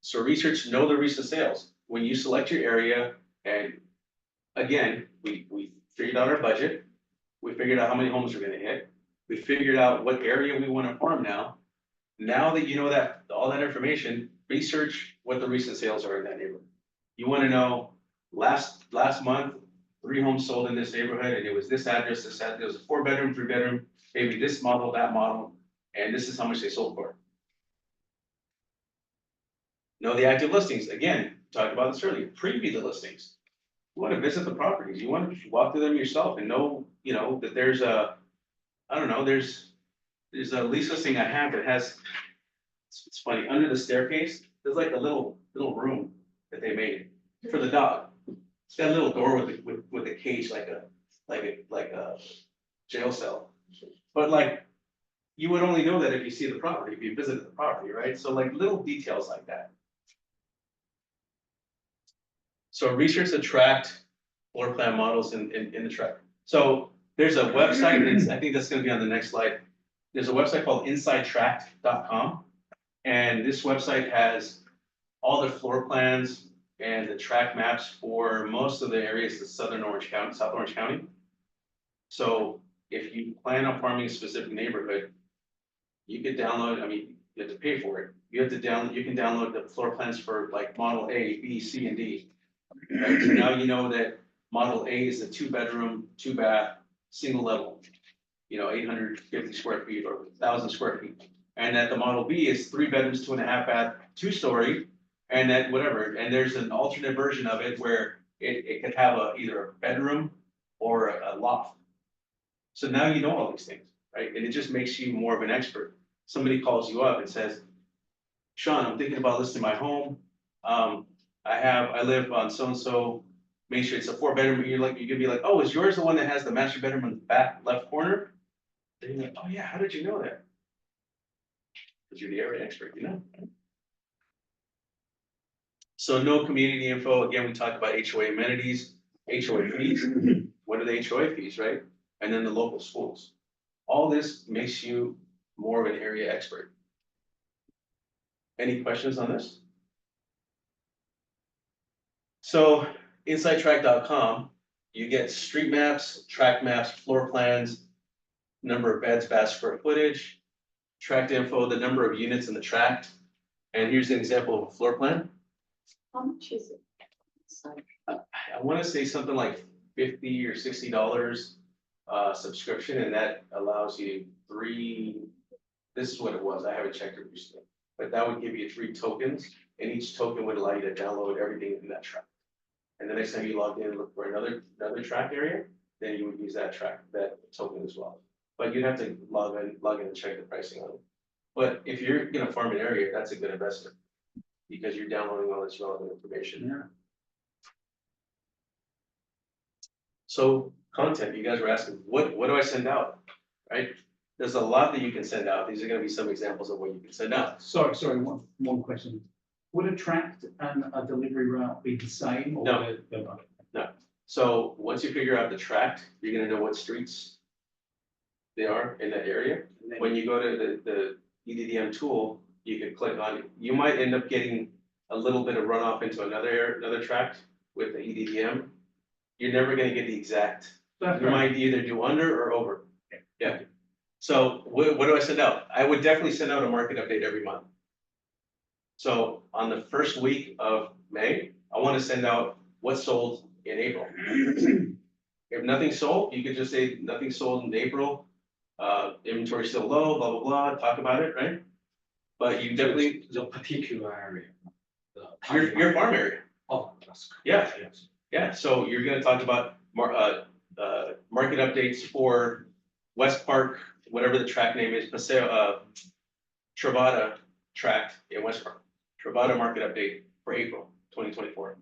So research, know the recent sales. When you select your area, and again, we figured out our budget. We figured out how many homes we're gonna hit. We figured out what area we want to farm now. Now that you know that, all that information, research what the recent sales are in that neighborhood. You want to know, last month, 3 homes sold in this neighborhood, and it was this address, it was a 4-bedroom, 3-bedroom, maybe this model, that model, and this is how much they sold for. Know the active listings. Again, talked about this earlier, preview the listings. You want to visit the properties, you want to walk through them yourself and know, that there's there's a lease listing I have that has, it's funny, under the staircase, there's like a little room that they made for the dog. It's got a little door with a cage, like a jail cell. But like, you would only know that if you see the property, if you visited the property, right? So like little details like that. So research the tract floor plan models in the tract. So there's a website, and I think that's gonna be on the next slide. There's a website called insidetract.com. And this website has all the floor plans and the tract maps for most of the areas of South Orange County. So if you plan on farming a specific neighborhood, you could download, you have to pay for it. You can download the floor plans for like model A, B, C, and D. Right? So now you know that model A is a 2-bedroom, 2-bath, single level, 850 square feet or 1,000 square feet. And that the model B is 3 bedrooms, 2.5-bath, 2-story, and that whatever. And there's an alternate version of it where it could have either a bedroom or a loft. So now you know all these things, right? And it just makes you more of an expert. Somebody calls you up and says, Sean, I'm thinking about listing my home. I live on so-and-so Main Street, it's a 4-bedroom, you're gonna be like, oh, is yours the one that has the master bedroom in the back left corner? Then you're like, oh yeah, how did you know that? because you're the area expert, you know? So no community info, again, we talked about HOA amenities, HOA fees, what are the HOA fees, right? And then the local schools. All this makes you more of an area expert. Any questions on this? So insidetrack.com, you get street maps, track maps, floor plans, number of beds, bath square footage, tract info, the number of units in the tract. And here's an example of a floor plan. How much is it? Sorry. I want to say something like $50 or $60 subscription, and that allows you this is what it was, I haven't checked it recently, but that would give you 3 tokens, and each token would allow you to download everything in that track. And the next time you log in and look for another track area, then you would use that token as well. But you'd have to log in and check the pricing on it. But if you're gonna farm an area, that's a good investment, because you're downloading all this relevant information. Yeah. So content, you guys were asking, what do I send out, right? There's a lot that you can send out. These are gonna be some examples of what you can send out. Sorry, one question. Would a tract and a delivery route be the same? Or No. would it- No, so once you figure out the tract, you're gonna know what streets they are in that area. and then- When you go to the EDDM tool, you can click on, you might end up getting a little bit of runoff into another tract with the EDDM. You're never gonna get the exact, you might either do under or over. Yeah. So what do I send out? I would definitely send out a market update every month. So on the first week of May, I wanna send out what sold in April. If nothing sold, you could just say nothing sold in April, inventory still low, blah, blah, blah, talk about it, right? But you definitely, The particular area. your farm area, Oh, that's. Yeah. Yes. yeah, so you're gonna talk about market updates for West Park, whatever the track name is, Paseo, Trevada tract in West Park. Trevada market update for April 2024.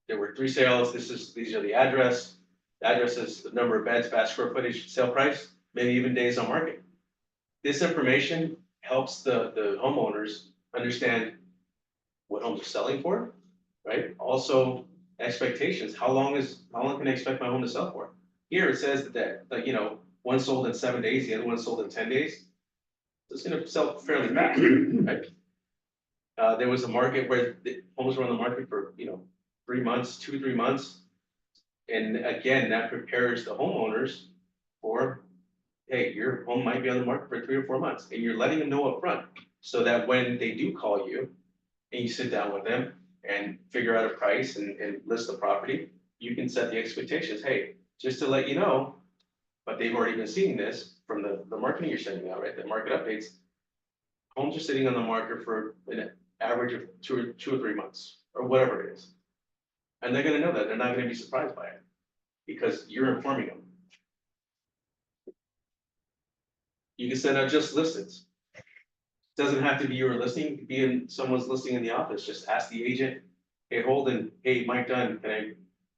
There were 3 sales, these are the address. The address is the number of beds, bath square footage, sale price, maybe even days on market. This information helps the homeowners understand what homes are selling for, right? Also expectations, how long can I expect my home to sell for? Here it says that one sold in 7 days, the other one sold in 10 days. It's gonna sell fairly fast, right? There was a market where the homes were on the market for, 3 months, 2-3 months. And again, that prepares the homeowners for, hey, your home might be on the market for 3 or 4 months, and you're letting them know up front, so that when they do call you and you sit down with them and figure out a price and list the property, you can set the expectations, hey, just to let you know, but they've already been seeing this from the marketing you're sending out, right, the market updates. Homes are sitting on the market for an average of 2 or 3 months, or whatever it is. And they're gonna know that, they're not gonna be surprised by it, because you're informing them. You can send out just listings. Doesn't have to be your listing, it could be in someone's listing in the office, just ask the agent, hey Holden, hey Mike Dunn, can I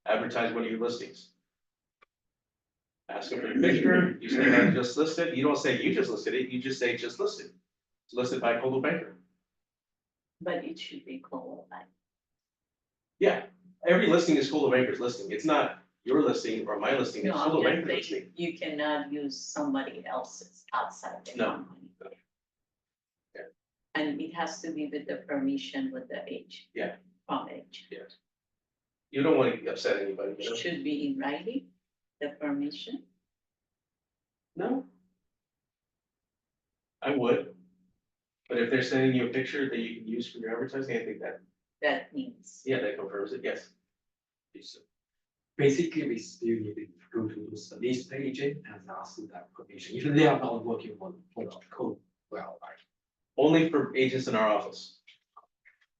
advertise one of your listings? Ask them for the picture, you say I just listed, you don't say you just listed it, you just say just listed. It's listed by Coldwell Banker. But it should be qualified. Yeah, every listing is Coldwell Banker's listing, it's not your listing or my listing, it's No, I'm Coldwell just Banker's saying, listing. you cannot use somebody else's outside the No. company. Yeah. And it has to be with the permission with the age. Yeah. From age. You don't want to upset anybody, you know? Should be in writing, the permission. No. I would. But if they're sending you a picture that you can use for your advertising, I think That means. yeah, that confirms it, yes. So basically, we still need to go to those list agent and ask that permission, even they are not working on for the code well, right? Only for agents in our office.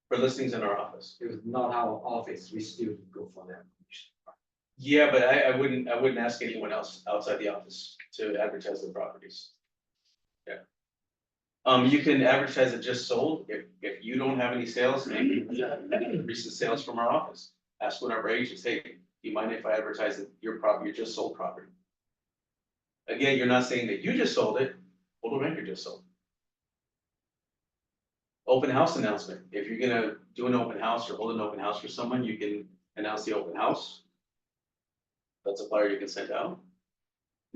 For listings in our office. If it's not our office, we still go for that permission. Yeah, but I wouldn't ask anyone else outside the office to advertise their properties. Yeah. You can advertise it just sold, if you don't have any sales, maybe recent sales from our office. Ask one of our agents, hey, do you mind if I advertise your just sold property? Again, you're not saying that you just sold it, Coldwell Banker just sold. Open house announcement, if you're gonna do an open house or hold an open house for someone, you can announce the open house. That's a flyer you can send out.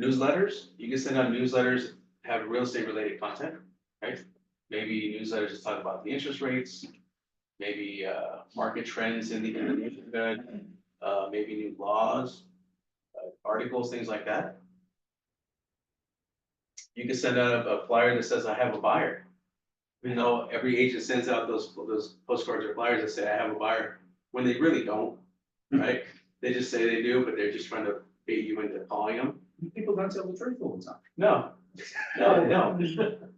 Newsletters, you can send out newsletters, have real estate related content, right? Maybe newsletters that talk about the interest rates, maybe market trends in the neighborhood, maybe new laws, articles, things like that. You can send out a flyer that says, I have a buyer. You know, every agent sends out those postcards or flyers that say, I have a buyer, when they really don't, right? They just say they do, but they're just trying to bait you into calling them. People don't tell the truth all the time. No, no, they don't.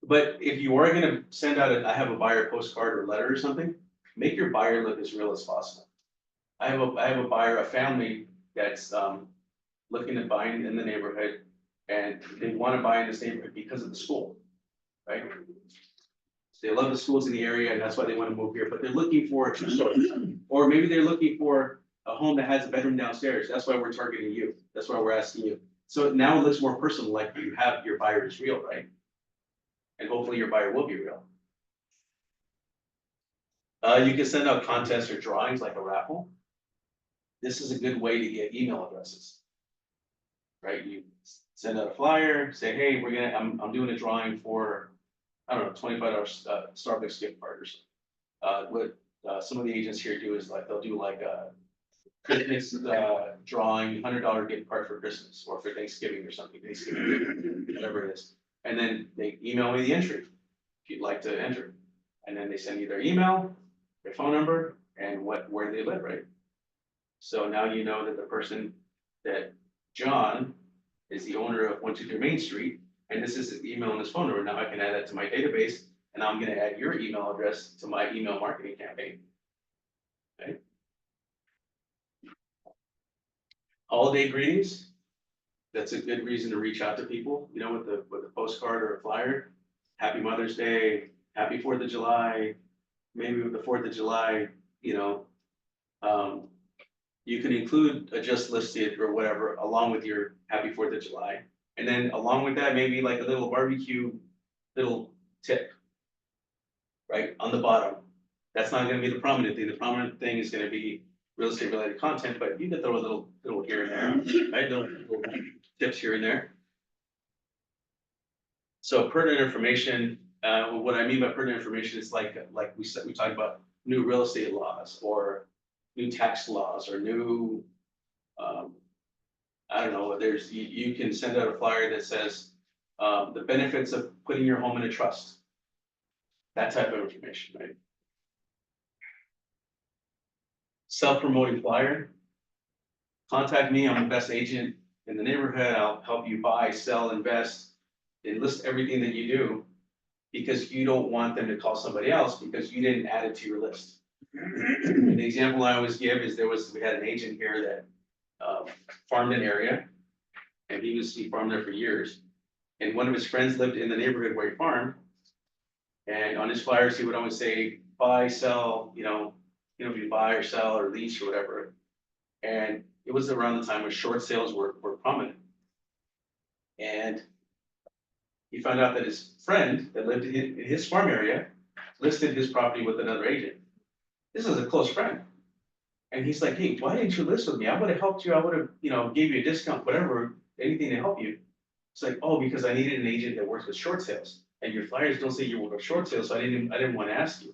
But if you are gonna send out I have a buyer postcard or letter or something, make your buyer look as real as possible. I have a buyer, a family that's looking at buying in the neighborhood, and they wanna buy in this neighborhood because of the school, right? They love the schools in the area, and that's why they wanna move here, but they're looking for a two-story. Or maybe they're looking for a home that has a bedroom downstairs, that's why we're targeting you, that's why we're asking you. So now it looks more personal, like you have, your buyer is real, right? And hopefully your buyer will be real. You can send out contests or drawings like a raffle. This is a good way to get email addresses. Right, you send out a flyer, say, hey, I'm doing a drawing for, I don't know, $25 Starbucks gift card or something. What some of the agents here do is like, they'll do like a Christmas drawing, $100 gift card for Christmas or for Thanksgiving or something, Thanksgiving, whatever it is. And then they email me the entry, if you'd like to enter. And then they send you their email, their phone number, and where they live, right? So now you know that the person, that John is the owner of 123 Main Street, and this is his email and his phone number. Now I can add that to my database, and I'm gonna add your email address to my email marketing campaign. Okay? Holiday greetings. That's a good reason to reach out to people, you know, with a postcard or a flyer. Happy Mother's Day, happy 4th of July, maybe with the 4th of July, you know. You can include a just listed or whatever along with your happy 4th of July. And then along with that, maybe like a little barbecue, little tip. Right, on the bottom. That's not gonna be the prominent thing. The prominent thing is gonna be real estate related content, but you can throw a little here and there, right? Little tips here and there. So pertinent information, what I mean by pertinent information is like we said, we talked about new real estate laws or new tax laws or new, I don't know, you can send out a flyer that says, the benefits of putting your home in a trust. That type of information, right? Self-promoting flyer. Contact me, I'm the best agent in the neighborhood, I'll help you buy, sell, invest, and list everything that you do. Because you don't want them to call somebody else because you didn't add it to your list. The example I always give is we had an agent here that farmed an area. And he farmed there for years. And one of his friends lived in the neighborhood where he farmed. And on his flyers, he would always say, buy, sell, you know, if you buy or sell or lease or whatever. And it was around the time when short sales were prominent. And he found out that his friend that lived in his farm area listed his property with another agent. This is a close friend. And he's like, hey, why didn't you list with me? I would have helped you. I would have, you know, gave you a discount, whatever, anything to help you. It's like, oh, because I needed an agent that works with short sales. And your flyers don't say you work with short sales, so I didn't want to ask you.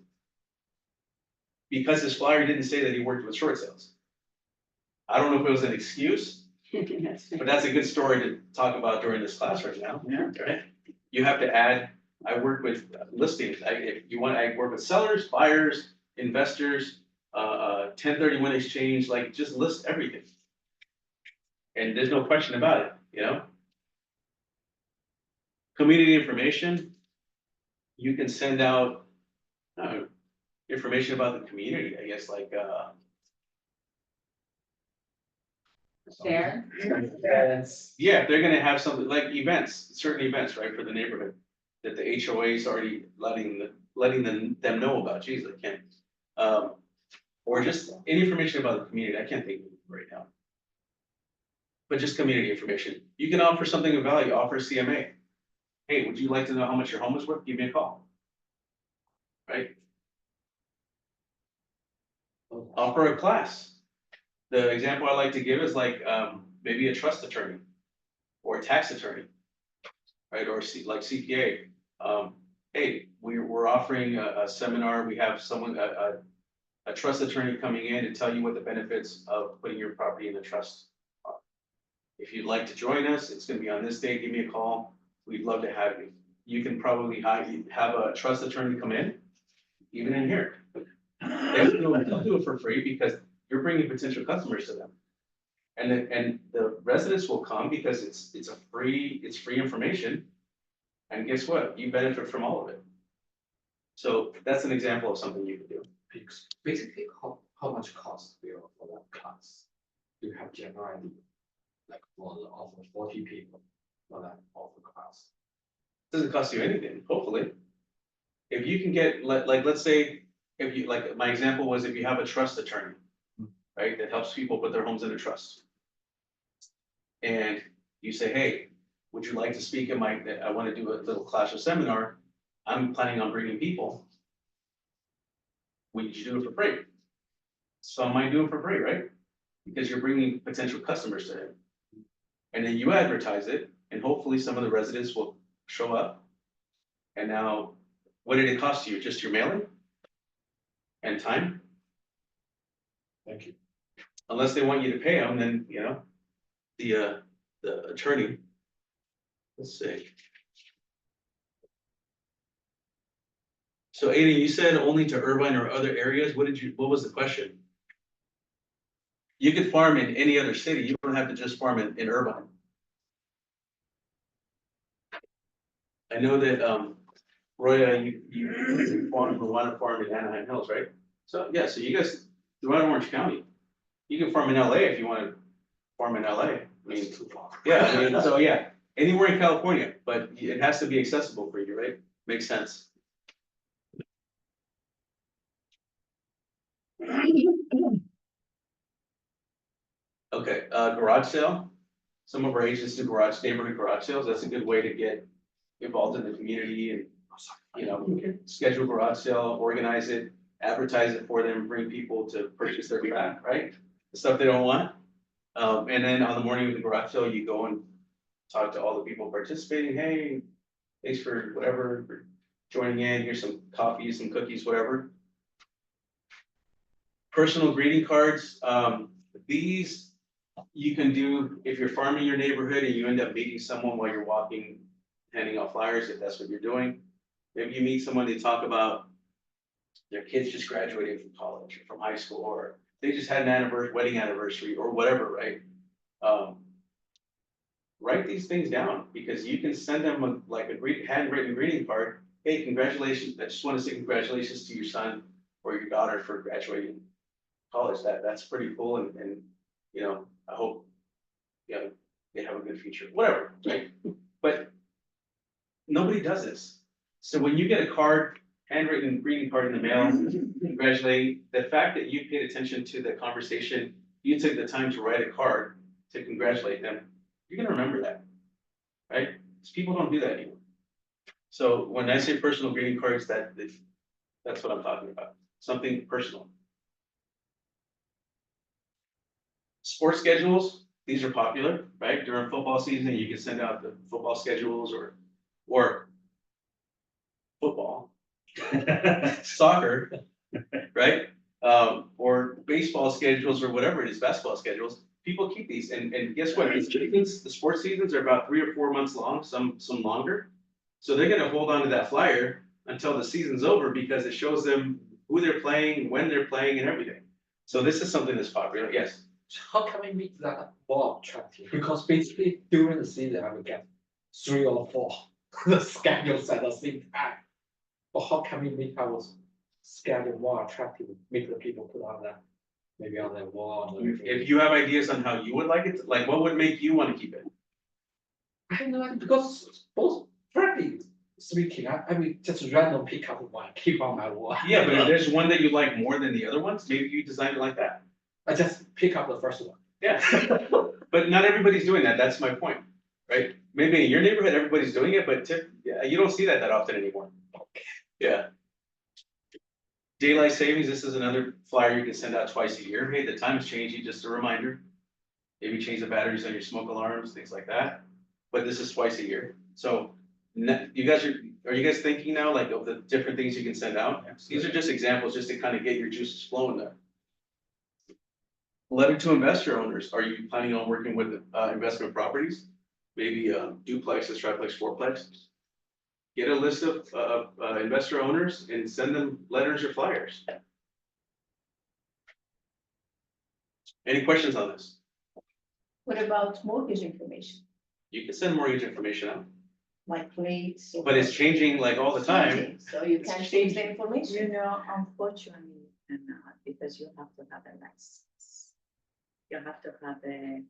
Because his flyer didn't say that he worked with short sales. I don't know if it was an excuse, but that's a good story to talk about during this class right now. Yeah. Right? You have to add, I work with listings. If you want, I work with sellers, buyers, investors, 1031 exchange, like just list everything. And there's no question about it, you know? Community information. You can send out information about the community, I guess, like Fair. yeah, if they're gonna have something like events, certain events, right, for the neighborhood. That the HOA is already letting them know about, geez, I can't. Or just any information about the community, I can't think of it right now. But just community information, you can offer something of value, offer CMA. Hey, would you like to know how much your home is worth? Give me a call. right? Offer a class. The example I like to give is like, maybe a trust attorney or a tax attorney, right, or like CPA. Hey, we're offering a seminar, we have someone, a trust attorney coming in and tell you what the benefits of putting your property in a trust are. If you'd like to join us, it's gonna be on this day, give me a call, we'd love to have you. You can probably have a trust attorney come in, even in here. They'll do it for free because you're bringing potential customers to them. And the residents will come because it's free information. And guess what? You benefit from all of it. So that's an example of something you could do. Basically, how much cost will for that class? Do you have general idea? Like for the offer 40 people for that offer class? Doesn't cost you anything, hopefully. If you can get, like, let's say, if you, like, my example was if you have a trust attorney, right, that helps people put their homes into trust. And you say, hey, would you like to speak in I want to do a little class or seminar, I'm planning on bringing people. Would you do it for free? Some might do it for free, right? Because you're bringing potential customers to him. And then you advertise it, and hopefully some of the residents will show up. And now, what did it cost you? Just your mailing? And time? Thank you. Unless they want you to pay them, then, you know, the attorney. Let's see. So Aiden, you said only to Irvine or other areas. What was the question? You could farm in any other city. You don't have to just farm in Irvine. I know that, Roya, you want to farm in Anaheim Hills, right? So, yeah, so you guys, throughout Orange County, you can farm in LA if you want to farm in LA. I mean, It's too far. yeah, I mean, so yeah, anywhere in California, but it has to be accessible for you, right? Makes sense. Okay, garage sale. Some of our agents do neighborhood garage sales. That's a good way to get involved in the community and, you know, schedule garage sale, organize it, advertise it for them, bring people to purchase their crap, right? The stuff they don't want. And then on the morning of the garage sale, you go and talk to all the people participating. Hey, thanks for whatever, for joining in. Here's some coffee, some cookies, whatever. Personal greeting cards. These you can do if you're farming your neighborhood and you end up meeting someone while you're walking, handing out flyers, if that's what you're doing. Maybe you meet someone, they talk about their kids just graduating from college or from high school, or they just had an wedding anniversary or whatever, right? Write these things down because you can send them a handwritten greeting card. Hey, congratulations. I just want to say congratulations to your son or your daughter for graduating college. That's pretty cool. And you know, I hope, you know, they have a good future, whatever, right? But nobody does this. So when you get a card, handwritten greeting card in the mail, congratulating, the fact that you paid attention to the conversation, you took the time to write a card to congratulate them, you're gonna remember that, right? Because people don't do that anymore. So when I say personal greeting cards, that's what I'm talking about, something personal. Sports schedules, these are popular, right? During football season, you can send out the football schedules or football, soccer, right? Or baseball schedules or whatever it is, basketball schedules. People keep these, and guess what? The sports seasons are about 3 or 4 months long, some longer. So they're gonna hold on to that flyer until the season's over because it shows them who they're playing, when they're playing, and everything. So this is something that's popular. Yes. How can we make that more attractive? Because basically during the season, I will get 3 or 4 the schedules at the same time. But how can we make our schedule more attractive, make the people put on that, maybe on their wall? If you have ideas on how you would like it, like what would make you want to keep it? I don't know, because both, frankly speaking, I mean, just random pick up one, keep on my wall. Yeah, but if there's one that you like more than the other ones, maybe you design it like that. I just pick up the first one. Yeah, but not everybody's doing that. That's my point, right? Maybe in your neighborhood, everybody's doing it, but yeah, you don't see that often anymore. Okay. Yeah. Daylight savings, this is another flyer you can send out twice a year. Hey, the time is changing, just a reminder. Maybe change the batteries on your smoke alarms, things like that. But this is twice a year. So you guys are you guys thinking now like of the different things you can send out? These are just examples just to kind of get your juices flowing there. Letter to investor owners. Are you planning on working with investment properties? Maybe duplexes, triplex, fourplex? Get a list of investor owners and send them letters or flyers. Any questions on this? What about mortgage information, You can send mortgage information out, like rates? or- but it's changing like all the time. Changing, So you It's can change changing. the information. You know, unfortunately, you cannot, because you have to have a license. You have to have a,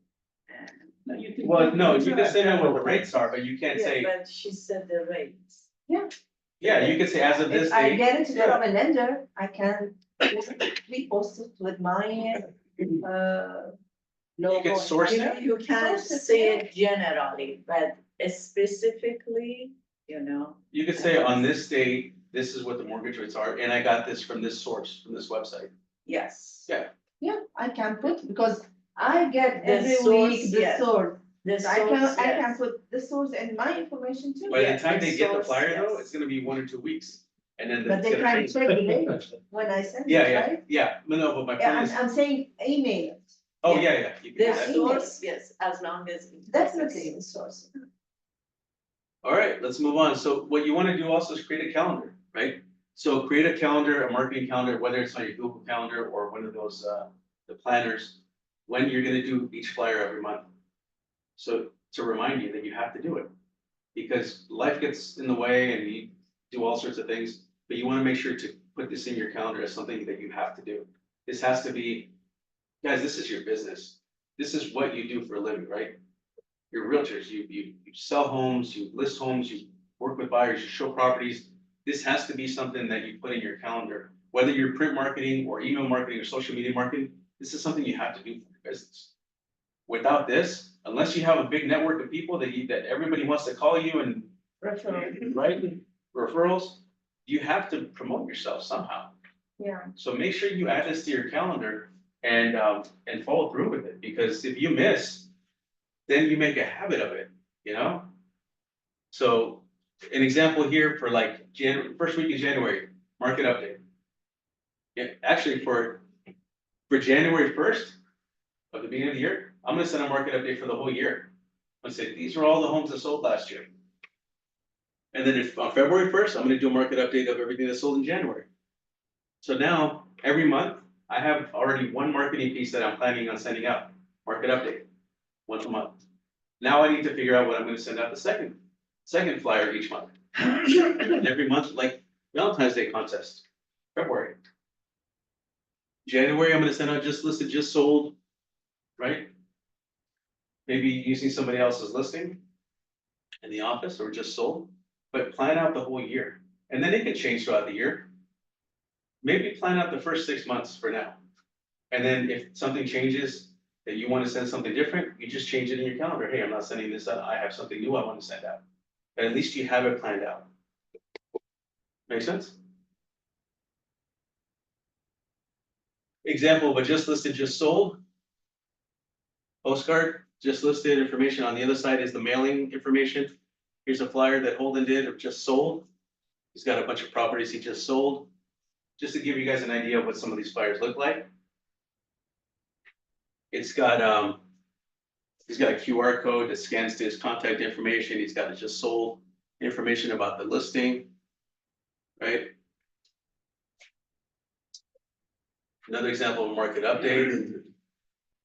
Well, no, you can send out what the rates are, but you can't yeah, say, but she said the rates. yeah, you could say as of this If I date. get it from a lender, I can repost it with my, You can source You it. know, you can say it generally, but specifically, you know. You could say on this date, this is what the mortgage rates are, and I got this from this source, from this website. Yes. Yeah. yeah, I can put, because I get The every source, week the yes. source. The I can, source, I can yes. put the source and my information too. By the Yes, time the they get the source, flyer though, yes. it's gonna be 1 or 2 weeks, and then But it's they gonna can change. check the date when I send Yeah, it, yeah, right? yeah, no, but my Yeah, point is, I'm saying email it, oh, yeah, you can do The that. source, yes, as long as. definitely the source. All right, let's move on. So what you wanna do also is create a calendar, right? So create a calendar, a marketing calendar, whether it's on your Google Calendar or one of those, the planners, when you're gonna do each flyer every month. So to remind you that you have to do it. Because life gets in the way and you do all sorts of things, but you wanna make sure to put this in your calendar as something that you have to do. This has to be, guys, this is your business. This is what you do for a living, right? You're realtors, you sell homes, you list homes, you work with buyers, you show properties. This has to be something that you put in your calendar, whether you're print marketing or email marketing or social media marketing, this is something you have to do for your business. Without this, unless you have a big network of people that everybody wants to call you and right, referrals, you have to promote yourself somehow. Yeah. So make sure you add this to your calendar and follow through with it, because if you miss, then you make a habit of it, you know? So an example here for like first week of January, market update. Yeah, actually for January 1st of the beginning of the year, I'm gonna send a market update for the whole year. I'm gonna say, these are all the homes that sold last year. And then if on February 1st, I'm gonna do a market update of everything that sold in January. So now, every month, I have already one marketing piece that I'm planning on sending out, market update, once a month. Now I need to figure out what I'm gonna send out the second flyer each month. Every month, like Valentine's Day contest, February. January, I'm gonna send out just listed, just sold, right? Maybe using somebody else's listing in the office or just sold, but plan out the whole year. And then it can change throughout the year. Maybe plan out the first 6 months for now. And then if something changes, that you want to send something different, you just change it in your calendar. Hey, I'm not sending this out. I have something new I want to send out. But at least you have it planned out. Make sense? Example, but just listed, just sold. Postcard, just listed information. On the other side is the mailing information. Here's a flyer that Holden did of just sold. He's got a bunch of properties he just sold. Just to give you guys an idea of what some of these flyers look like. It's got, he's got a QR code that scans to his contact information. He's got it just sold information about the listing, right? Another example of a market update.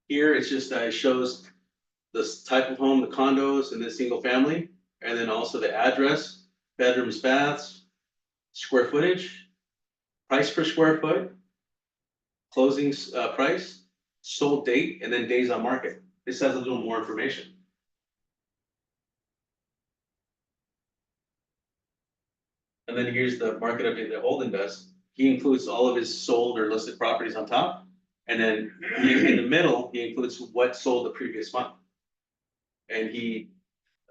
Here, it's just, it shows this type of home, the condos and the single family, and then also the address, bedrooms, baths, square footage, price per square foot, closing price, sold date, and then days on market. This has a little more information. And then here's the market update that Holden does. He includes all of his sold or listed properties on top. And then in the middle, he includes what sold the previous month. And he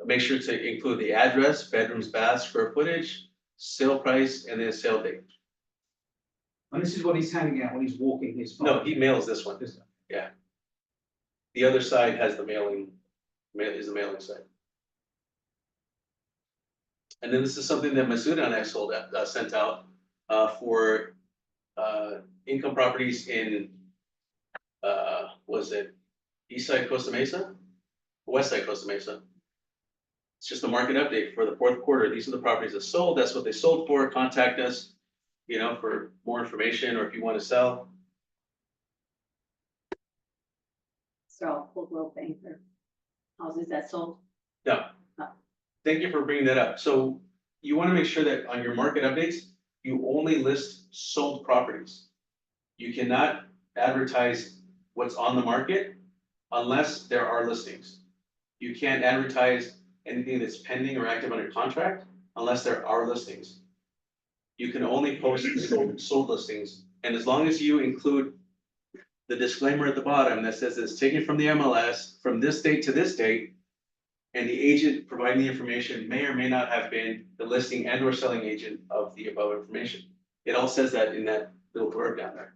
makes sure to include the address, bedrooms, baths, square footage, sale price, and then sale date. And this is what he's handing out when he's walking his farm. No, he mails this one. This- The other side has the is the mailing site. And then this is something that Masuda and I sent out, for, income properties in, was it east side Costa Mesa? West side Costa Mesa. It's just a market update for the fourth quarter. These are the properties that sold. That's what they sold for. Contact us, for more information, or if you want to sell. So Coldwell Banker houses that sold. No. Thank you for bringing that up. So you want to make sure that on your market updates, you only list sold properties. You cannot advertise what's on the market unless there are listings. You can't advertise anything that's pending or active under contract unless there are listings. You can only post sold listings, and as long as you include the disclaimer at the bottom that says it's taken from the MLS from this date to this date, and the agent providing the information may or may not have been the listing and or selling agent of the above information. It all says that in that little blurb down there.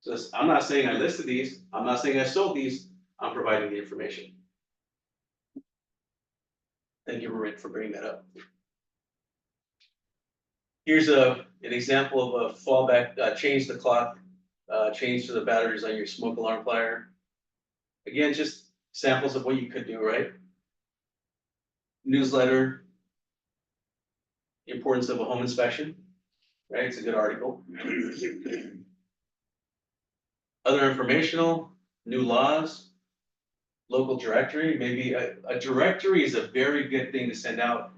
So I'm not saying I listed these, I'm not saying I sold these, I'm providing the information. Thank you, Rick, for bringing that up. Here's an example of a fallback, change the clock, change to the batteries on your smoke alarm plier. Again, just samples of what you could do, right? Newsletter, importance of a home inspection, right? It's a good article. Other informational, new laws, local directory, maybe a directory is a very good thing to send out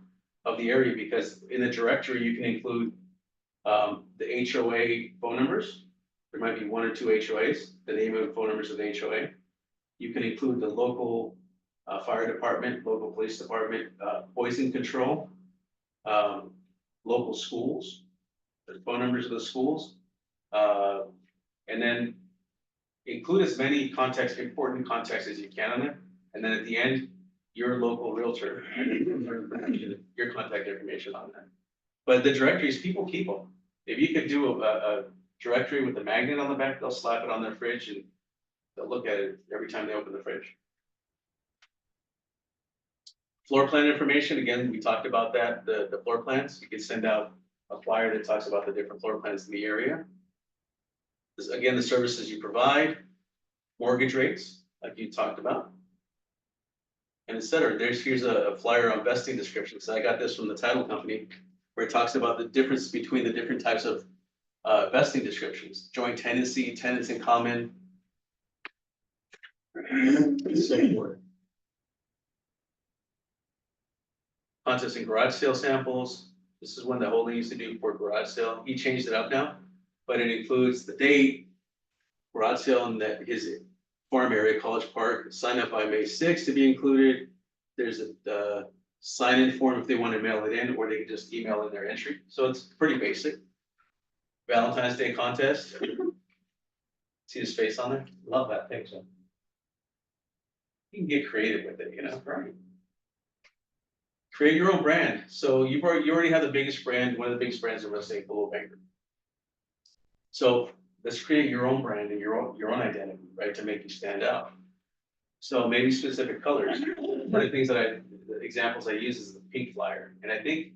of the area, because in the directory, you can include the HOA phone numbers. There might be one or two HOAs, the name and phone numbers of the HOA. You can include the local fire department, local police department, poison control, local schools, the phone numbers of the schools. And then include as many important contacts as you can on there. And then at the end, your local realtor, your contact information on that. But the directories, people keep them. If you could do a directory with a magnet on the back, they'll slap it on their fridge and they'll look at it every time they open the fridge. Floor plan information, again, we talked about that, the floor plans. You could send out a flyer that talks about the different floor plans in the area. Again, the services you provide, mortgage rates, like you talked about. And et cetera. Here's a flyer on vesting descriptions. So I got this from the title company, where it talks about the difference between the different types of vesting descriptions: joint tenancy, tenants in common, and so forth. Contest and garage sale samples. This is one that Holden used to do for garage sale. He changed it up now, but it includes the date, garage sale in his farm area, College Park, sign up by May 6th to be included. There's a sign-in form if they want to mail it in, or they can just email in their entry. So it's pretty basic. Valentine's Day contest. See his face on there? Love that picture. You can get creative with it, right? Create your own brand. So you already have the biggest brand, one of the biggest brands in real estate, Coldwell Banker. So let's create your own brand and your own identity, right, to make you stand out. So maybe specific colors. One of the things the examples I use is the pink flyer, and I think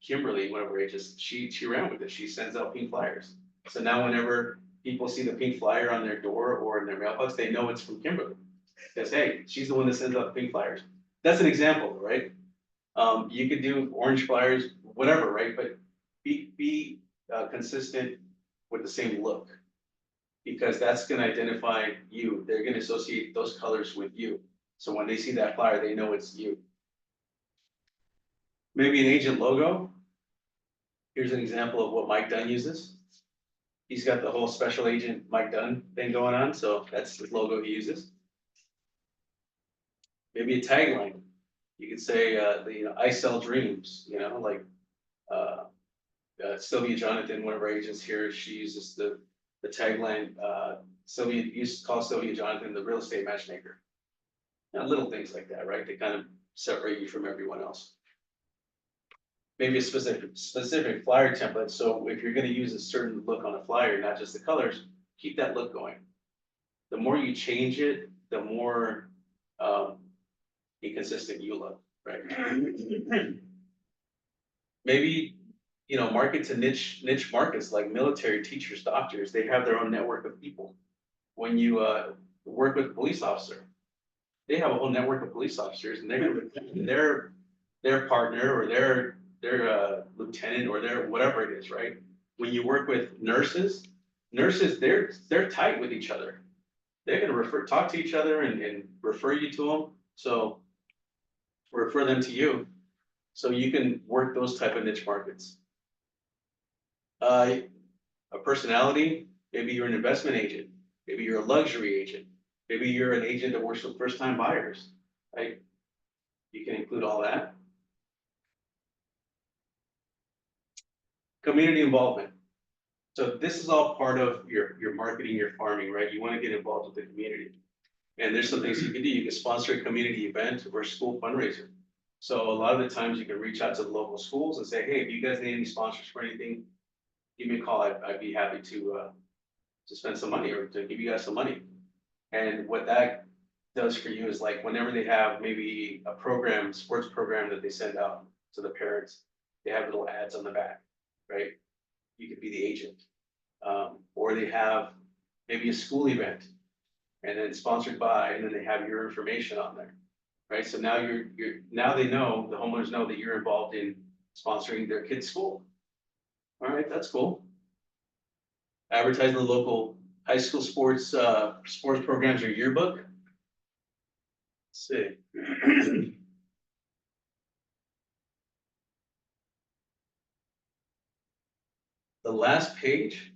Kimberly, one of our agents, she ran with it. She sends out pink flyers. So now whenever people see the pink flyer on their door or in their mailbox, they know it's from Kimberly. Because hey, she's the one that sends out the pink flyers. That's an example, right? You could do orange flyers, whatever, right? But be consistent with the same look, because that's going to identify you. They're going to associate those colors with you. So when they see that flyer, they know it's you. Maybe an agent logo. Here's an example of what Mike Dunn uses. He's got the whole special agent Mike Dunn thing going on, so that's the logo he uses. Maybe a tagline. You could say, I sell dreams, like Sylvia Jonathan, one of our agents here, she uses the tagline, Sylvia used to call Sylvia Jonathan the real estate matchmaker. Little things like that, right? They kind of separate you from everyone else. maybe a specific flyer template, so if you're gonna use a certain look on a flyer, not just the colors, keep that look going. The more you change it, the more, inconsistent you look, right? Maybe, market to niche markets like military, teachers, doctors, they have their own network of people. When you, work with a police officer, they have a whole network of police officers, and they're gonna, their partner or their lieutenant or their whatever it is, right? When you work with nurses, they're tight with each other. They're gonna talk to each other and refer you to them, so refer them to you, so you can work those type of niche markets. A personality, maybe you're an investment agent, maybe you're a luxury agent, maybe you're an agent that works with first-time buyers, right? You can include all that. Community involvement. So this is all part of your marketing, your farming, right? You want to get involved with the community. And there's some things you can do. You can sponsor a community event or school fundraiser. So a lot of the times you can reach out to the local schools and say, hey, if you guys need any sponsors for anything, give me a call. I'd be happy to spend some money or to give you guys some money. And what that does for you is like whenever they have maybe a program, sports program that they send out to the parents, they have little ads on the back, right? You could be the agent. Or they have maybe a school event and then sponsored by, and then they have your information on there, right? So now now they know, the homeowners know that you're involved in sponsoring their kid's school. All right, that's cool. Advertising the local high school sports programs or yearbook. Let's see. The last page,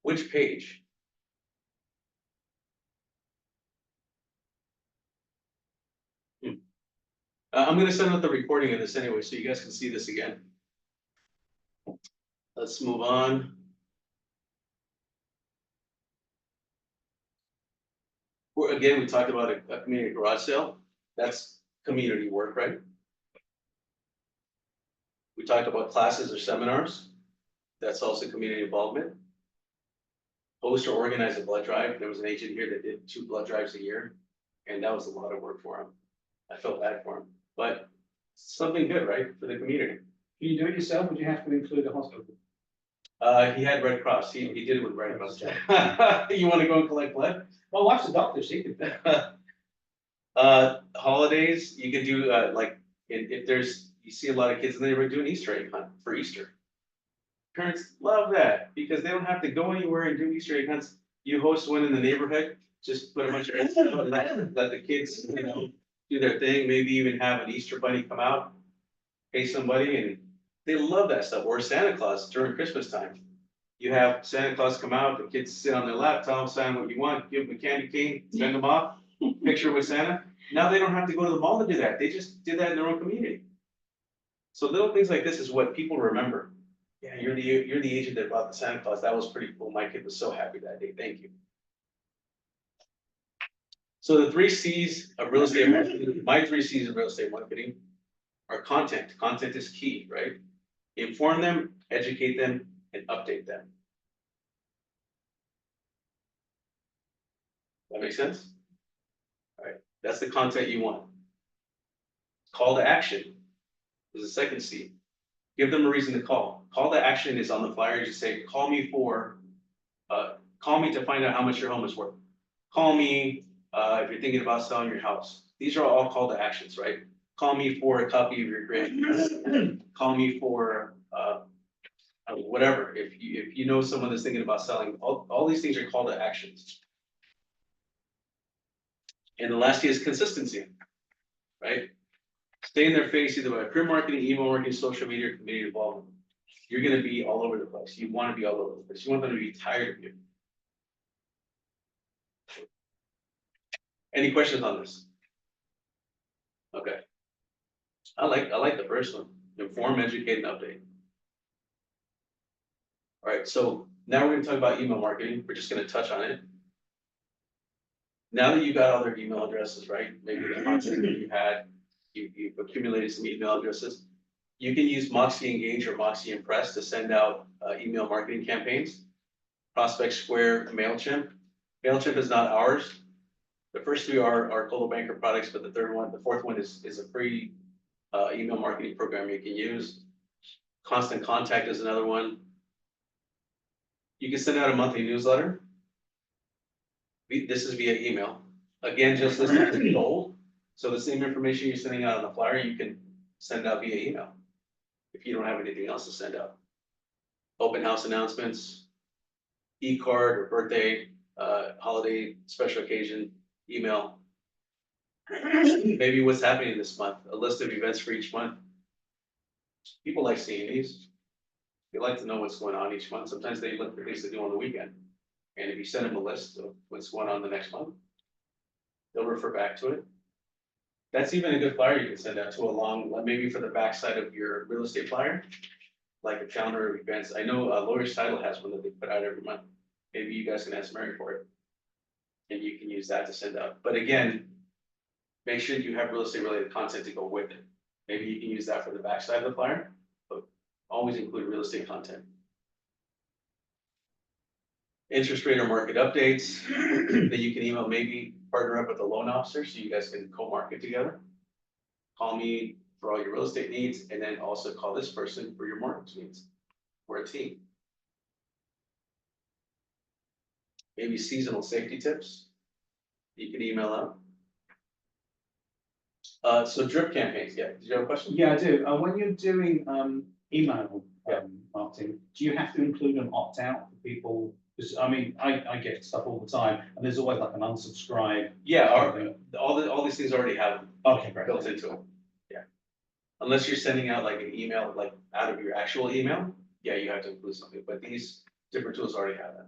which page? I'm gonna send out the recording of this anyway, so you guys can see this again. Let's move on. Again, we talked about a community garage sale. That's community work, right? We talked about classes or seminars. That's also community involvement. Host or organize a blood drive. There was an agent here that did 2 blood drives a year, and that was a lot of work for him. I felt bad for him, but something good, right, for the community. Can you do it yourself, or do you have to include a hospital? He had Red Cross. He did it with Red Cross. You want to go and collect blood? My wife's a doctor, she could. Holidays, you can do, like, if you see a lot of kids in the neighborhood doing Easter egg hunt for Easter. Parents love that because they don't have to go anywhere and do Easter egg hunts. You host one in the neighborhood, just put a bunch of, let the kids, do their thing, maybe even have an Easter bunny come out, pay somebody, and they love that stuff. Or Santa Claus during Christmas time. You have Santa Claus come out, the kids sit on their lap, tell them Santa what you want, give them a candy cane, send them off, picture with Santa. Now they don't have to go to the mall to do that. They just did that in their own community. So little things like this is what people remember. Yeah, you're the agent that bought the Santa Claus. That was pretty cool. My kid was so happy that day. Thank you. So the 3 C's of real estate marketing, my 3 C's of real estate marketing are content. Content is key, right? Inform them, educate them, and update them. That make sense? All right, that's the content you want. Call to action is the second C. Give them a reason to call. Call to action is on the flyer. You say, call me to find out how much your home is worth. Call me if you're thinking about selling your house. These are all call to actions, right? Call me for a copy of your grant. Call me for whatever. If you know someone that's thinking about selling, all these things are call to actions. And the last thing is consistency, right? Stay in their face either by print marketing, email marketing, social media, or community involvement. You're going to be all over the place. You want to be all over the place. You want them to be tired of you. Any questions on this? Okay. I like the first one. Inform, educate, and update. All right, so now we're going to talk about email marketing. We're just going to touch on it. Now that you got all their email addresses, right? Maybe the content that you had, you've accumulated some email addresses. You can use Moxie Engage or Moxie Impress to send out email marketing campaigns. Prospect Square, MailChimp. MailChimp is not ours. The first three are Coldwell Banker products, but the fourth one is a free email marketing program you can use. Constant Contact is another one. You can send out a monthly newsletter. This is via email. Again, just this is old. So the same information you're sending out on the flyer, you can send out via email. If you don't have anything else to send out. Open house announcements, e-card or birthday, holiday, special occasion, email. Maybe what's happening this month, a list of events for each month. People like seeing these. They like to know what's going on each month. Sometimes they look for things to do on the weekend. And if you send them a list of what's going on the next month, they'll refer back to it. That's even a good flyer you can send out to like maybe for the backside of your real estate flyer, like a calendar of events. I know Lawyer's Title has one that they put out every month. Maybe you guys can ask Mary for it. And you can use that to send out. But again, make sure you have real estate related content to go with it. Maybe you can use that for the backside of the flyer, but always include real estate content. Interest rate or market updates that you can email, maybe partner up with a loan officer so you guys can co-market together. Call me for all your real estate needs and then also call this person for your mortgage needs. We're a team. Maybe seasonal safety tips you can email out. So drip campaigns, yeah, did you have a question? Yeah, I do. When you're doing email Yeah. marketing, do you have to include an opt-out for people? Because I mean, I get stuff all the time, and there's always like an unsubscribe. Yeah, something. all these things already have Okay, great. built into it. Yeah. Unless you're sending out like an email, like out of your actual email, yeah, you have to include something, but these different tools already have that.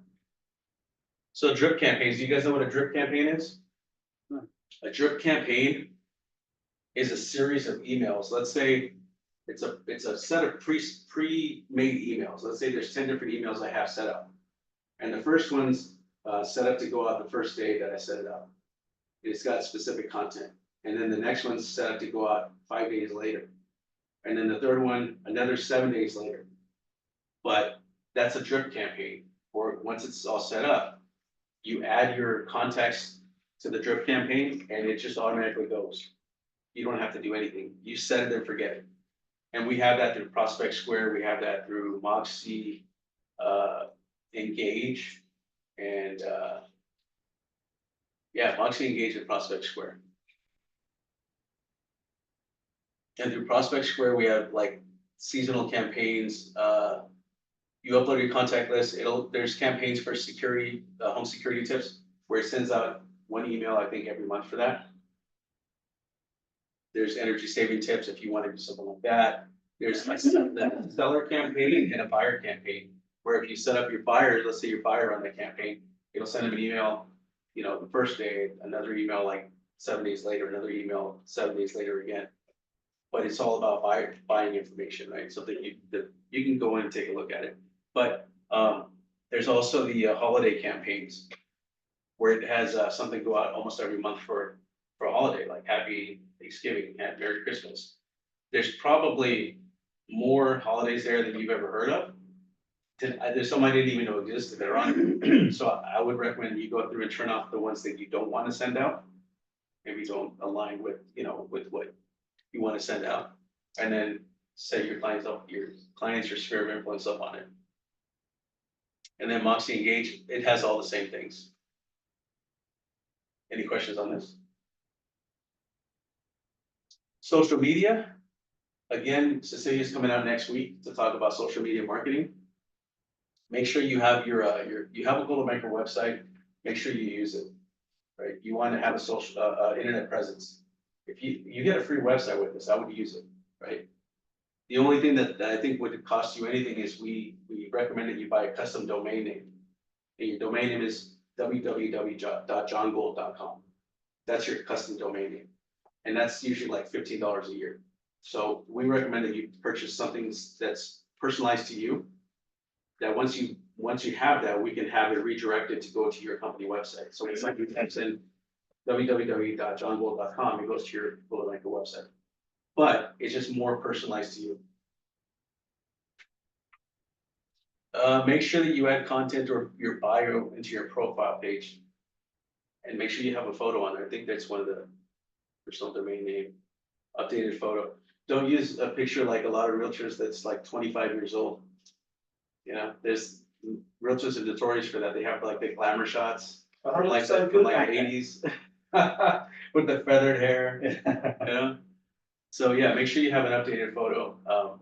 So drip campaigns, do you guys know what a drip campaign is? No. A drip campaign is a series of emails. Let's say it's a set of pre-made emails. Let's say there's 10 different emails I have set up. And the first one's set up to go out the first day that I set it up. It's got specific content. And then the next one's set up to go out 5 days later. And then the third one, another 7 days later. But that's a drip campaign, or once it's all set up, you add your context to the drip campaign and it just automatically goes. You don't have to do anything. You set it and forget it. And we have that through Prospect Square. We have that through Moxie, Engage, and yeah, Moxie Engage and Prospect Square. And through Prospect Square, we have like seasonal campaigns. You upload your contact list. There's campaigns for security, home security tips, where it sends out one email, I think, every month for that. There's energy saving tips if you want to do something like that. There's a seller campaign and a buyer campaign, where if you set up your buyer, let's say your buyer on the campaign, it'll send them an email, the first day, another email like 7 days later, another email 7 days later again. But it's all about buying information, right? So that you can go in and take a look at it. But there's also the holiday campaigns, where it has something go out almost every month for a holiday, like Happy Thanksgiving and Merry Christmas. There's probably more holidays there than you've ever heard of. There's some I didn't even know existed that are on. So I would recommend you go through and turn off the ones that you don't want to send out. Maybe don't align with, with what you want to send out. And then set your clients, your sphere of influence up on it. And then Moxie Engage, it has all the same things. Any questions on this? Social media. Again, Cecilia's coming out next week to talk about social media marketing. Make sure you have you have a Coldwell Banker website. Make sure you use it, right? You want to have a social internet presence. If you get a free website with this, I would use it, right? The only thing that I think would cost you anything is we recommend that you buy a custom domain name. And your domain name is www.johngold.com. That's your custom domain name. And that's usually like $15 a year. So we recommend that you purchase something that's personalized to you. That once you have that, we can have it redirected to go to your company website. So it's like you type in www.johngold.com, it goes to your Coldwell Banker website. But it's just more personalized to you. Make sure that you add content or your bio into your profile page. And make sure you have a photo on there. I think that's one of the personal domain name, updated photo. Don't use a picture like a lot of realtors that's like 25 years old. You know, there's realtors are notorious for that. They have like the glamour shots, from like the, from like the 80s. With the feathered hair, you know? So yeah, make sure you have an updated photo,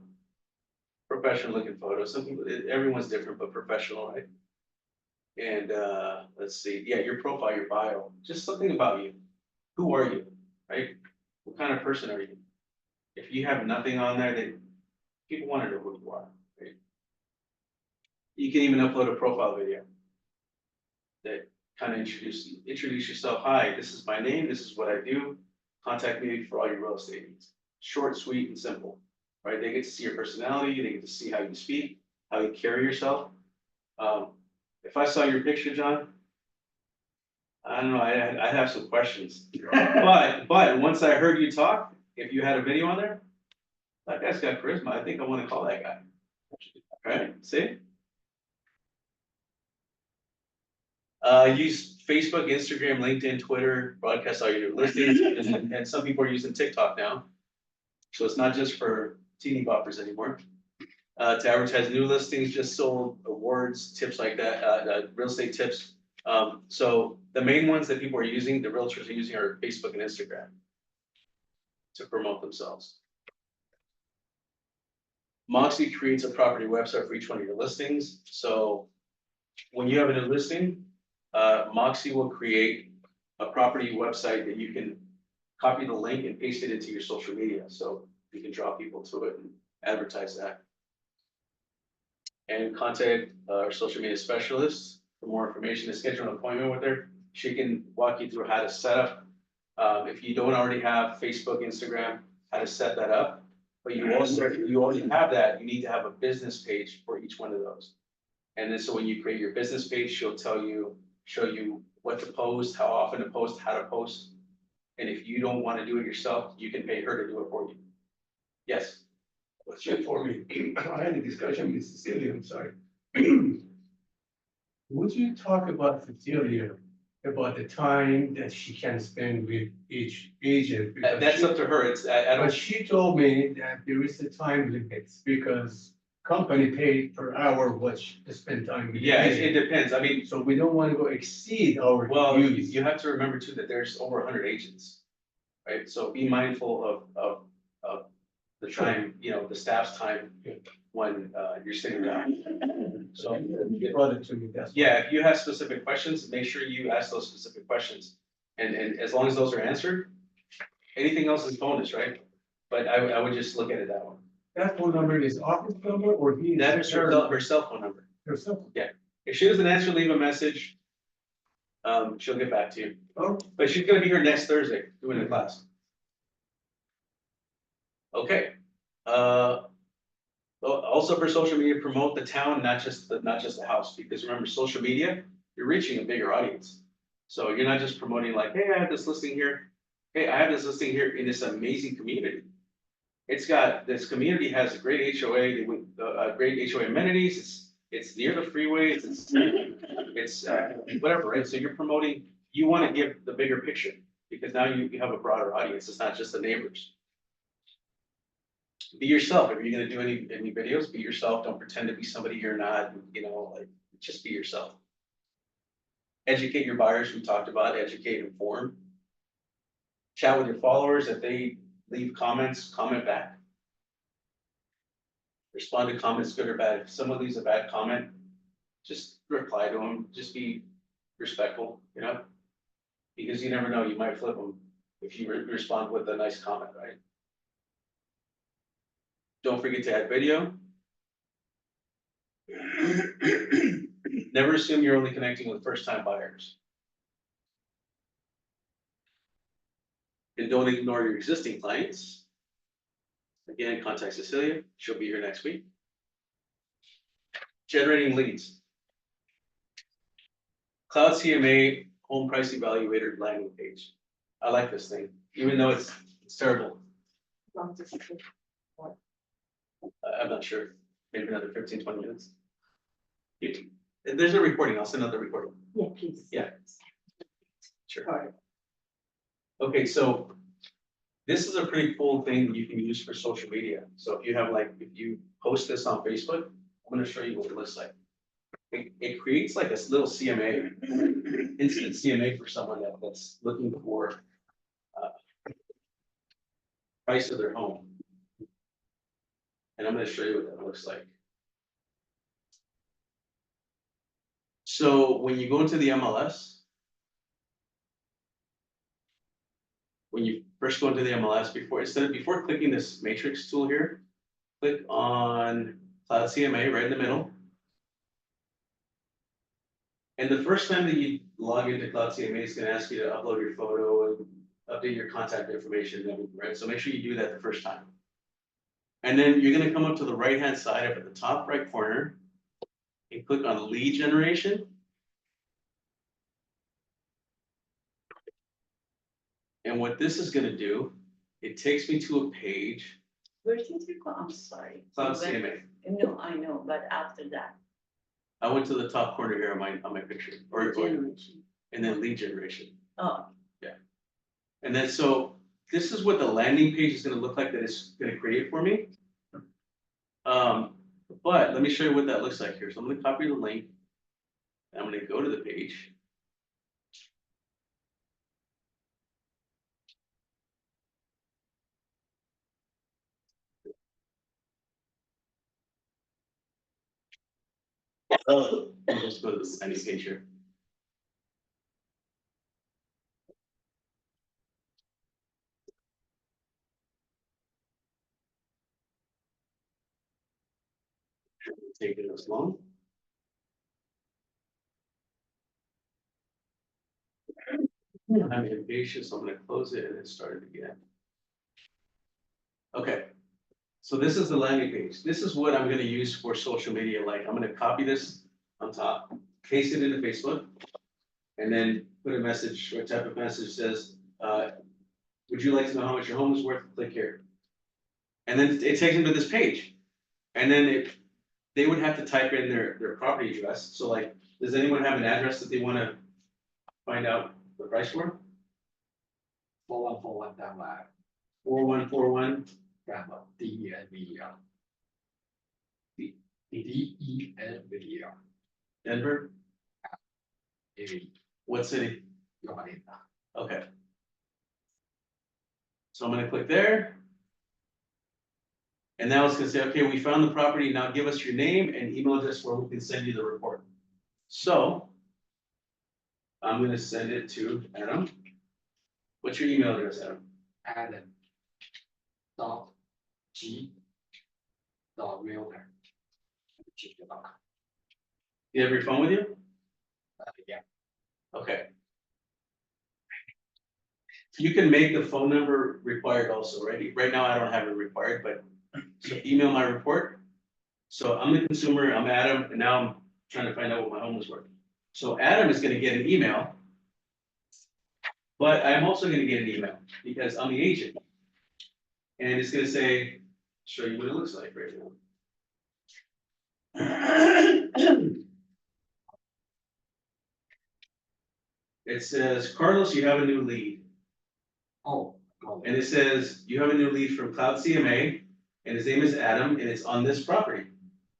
professional looking photo. Some people, everyone's different, but professional, right? And, let's see, yeah, your profile, your bio, just something about you. Who are you, right? What kind of person are you? If you have nothing on there, then people want to know who you are, right? You can even upload a profile video that kind of introduce yourself. Hi, this is my name, this is what I do. Contact me for all your real estate needs. Short, sweet, and simple, right? They get to see your personality, they get to see how you speak, how you carry yourself. If I saw your picture, John, I don't know, I'd have some questions. But once I heard you talk, if you had a video on there, that guy's got charisma. I think I want to call that guy. Right? See? Use Facebook, Instagram, LinkedIn, Twitter, broadcast all your listings, and some people are using TikTok now. So it's not just for teeny boppers anymore. To advertise new listings, just sold, awards, tips like that, real estate tips. So the main ones that people are using, the realtors are using are Facebook and Instagram to promote themselves. Moxie creates a property website for each one of your listings. So when you have a new listing, Moxie will create a property website that you can copy the link and paste it into your social media. So you can draw people to it and advertise that. And contact our social media specialist for more information to schedule an appointment with her. She can walk you through how to set up. If you don't already have Facebook, Instagram, how to set that up. But you already have that, you need to have a business page for each one of those. And then so when you create your business page, she'll show you what to post, how often to post, how to post. And if you don't want to do it yourself, you can pay her to do it for you. Yes. Question for me. I had a discussion with Cecilia, I'm sorry. Would you talk about Cecilia, about the time that she can spend with each agent? Because That's she- up to her. It's, I But don't, she told me that there is a time limit because company paid per hour what to spend time with. the yeah, it agent. depends. I mean, So we don't want to go exceed our. well, use. you have to remember too that there's over 100 agents. Right? So be mindful of the time, you know, the staff's time when you're sitting down. So, You brought it to me, that's. why. yeah, if you have specific questions, make sure you ask those specific questions. And as long as those are answered, anything else is bonus, right? But I would just look at it that way. That phone number is office number or he? That is her cell phone number. Herself. If she doesn't answer, leave a message. She'll get back to you. Oh, But she's gonna be here next Thursday doing the class. Okay. Also for social media, promote the town, not just the house, because remember, social media, you're reaching a bigger audience. So you're not just promoting like, hey, I have this listing here. Hey, I have this listing here in this amazing community. This community has a great HOA, great HOA amenities, it's near the freeway, it's whatever, right? So you're promoting, you want to give the bigger picture, because now you have a broader audience, it's not just the neighbors. Be yourself, if you're gonna do any videos, be yourself, don't pretend to be somebody you're not, you know, like, just be yourself. Educate your buyers, we talked about, educate, inform. Chat with your followers, if they leave comments, comment back. Respond to comments, good or bad. If someone leaves a bad comment, just reply to them, just be respectful, you know? Because you never know, you might flip them if you respond with a nice comment, right? Don't forget to add video. Never assume you're only connecting with first-time buyers. And don't ignore your existing clients. Again, contact Cecilia, she'll be here next week. Generating leads. Cloud CMA home price evaluator landing page. I like this thing, even though it's terrible. Long distance. I'm not sure, maybe another 15, 20 minutes. There's a recording, I'll send out the recording. Yeah, please. Yeah. Sure. All right. Okay, so this is a pretty cool thing you can use for social media. So if you have like, if you post this on Facebook, I'm gonna show you what it looks like. It creates like a little CMA, instant CMA for someone that's looking for price of their home. And I'm gonna show you what that looks like. So when you go into the MLS, when you first go into the MLS, before clicking this matrix tool here, click on Cloud CMA right in the middle. And the first time that you log into Cloud CMA, it's gonna ask you to upload your photo and update your contact information, and everything, right? So make sure you do that the first time. And then you're gonna come up to the right-hand side up at the top right corner and click on lead generation. And what this is gonna do, it takes me to a page, Where did you go? I'm sorry. Cloud You went- CMA. No, I know, but after that, I went to the top corner here on my picture, or, Generation. and then lead generation. oh, And then, so this is what the landing page is gonna look like that it's gonna create for me. But let me show you what that looks like here. So I'm gonna copy the link. And I'm gonna go to the page. Let's go to the landing page here. Take it as long. I'm impatient, so I'm gonna close it and then start it again. Okay, so this is the landing page. This is what I'm gonna use for social media. Like, I'm gonna copy this on top, paste it into Facebook, and then put a message, or type of message says, would you like to know how much your home is worth? Click here. And then it takes them to this page. And then they would have to type in their property address. So like, does anyone have an address that they wanna find out the price for? 4141 Down Line, 4141 DENVER. D- DENVER. Denver? Area, What city? Irvine. Okay. So I'm gonna click there. And now it's gonna say, okay, we found the property, now give us your name and email address where we can send you the report. So I'm gonna send it to Adam. What's your email address, Adam? Adam. Dot G. Dot realtor. You have your phone with you? Yeah, Okay. You can make the phone number required also, right? Right now, I don't have it required, but so email my report. So I'm the consumer, I'm Adam, and now I'm trying to find out what my home is worth. So Adam is gonna get an email. But I'm also gonna get an email because I'm the agent. And it's gonna say, show you what it looks like right now. It says, Carlos, you have a new lead. oh, got And it. it says, you have a new lead from Cloud CMA, and his name is Adam, and it's on this property.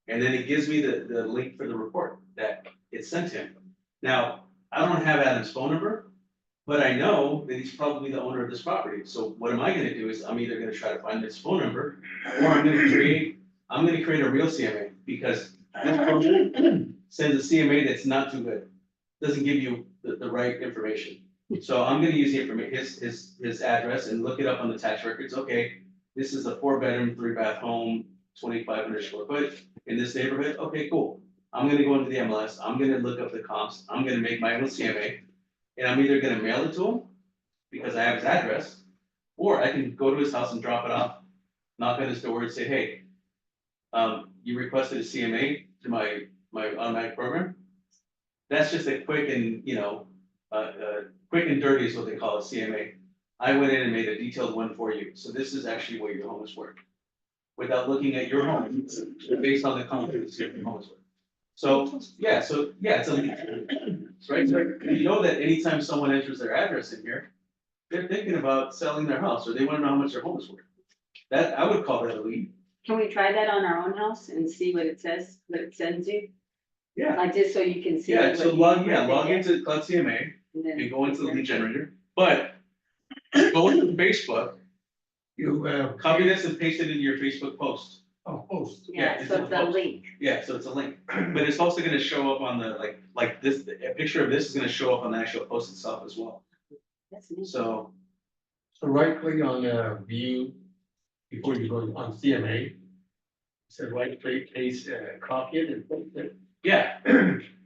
And then it gives me the link for the report that it sent him. Now, I don't have Adam's phone number, but I know that he's probably the owner of this property. So what am I gonna do is I'm either gonna try to find his phone number, or I'm gonna create a real CMA, because this program sends a CMA that's not too good. Doesn't give you the right information. So I'm gonna use the his address and look it up on the tax records. Okay, this is a 4-bedroom, 3-bath home, 2,500 square foot in this neighborhood. Okay, cool. I'm gonna go into the MLS. I'm gonna look up the comps. I'm gonna make my own CMA. And I'm either gonna mail it to him because I have his address, or I can go to his house and drop it off, knock on his door and say, hey, you requested a CMA to my automatic program. That's just a quick and, quick and dirty is what they call a CMA. I went in and made a detailed one for you. So this is actually what your home is worth. Without looking at your home, based on the confidence of your home is worth. So, yeah, it's a, right, so you know that anytime someone enters their address in here, they're thinking about selling their house, or they wanna know how much their home is worth. That, I would call that a lead. Can we try that on our own house and see what it says, what it sends you? Yeah. Like just so you can see. Yeah, what so you log right there, into Cloud CMA and then- and go into the lead generator, but go into Facebook, You, copy this and paste it into your Facebook post. post. yeah, Yeah, it's so a it's a post. link. Yeah, so it's a link, but it's also gonna show up on the, like this, a picture of this is gonna show up on the actual post itself as well. That's neat. So, So right click on view before you go on CMA. So right click, paste, copy it and paste it. yeah,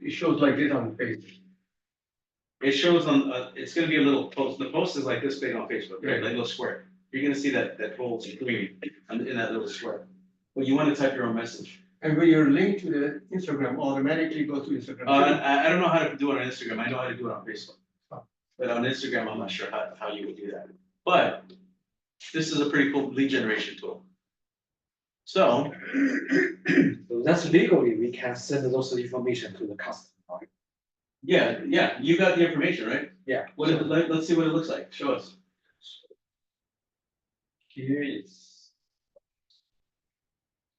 It shows like this on Facebook. it shows on, it's gonna be a little post, the post is like this big on Facebook, right, Right. like a little square. You're gonna see that whole screen in that little square. But you wanna type your own message. And when you're linked to the Instagram, automatically go to Instagram. I don't know how to do it on Instagram, I know how to do it on Facebook. But on Instagram, I'm not sure how you would do that, but this is a pretty cool lead generation tool. So, So that's legally, we can send those information to the customer, right? yeah, you got the information, right? Yeah. What is it like, let's see what it looks like, show us. Here is.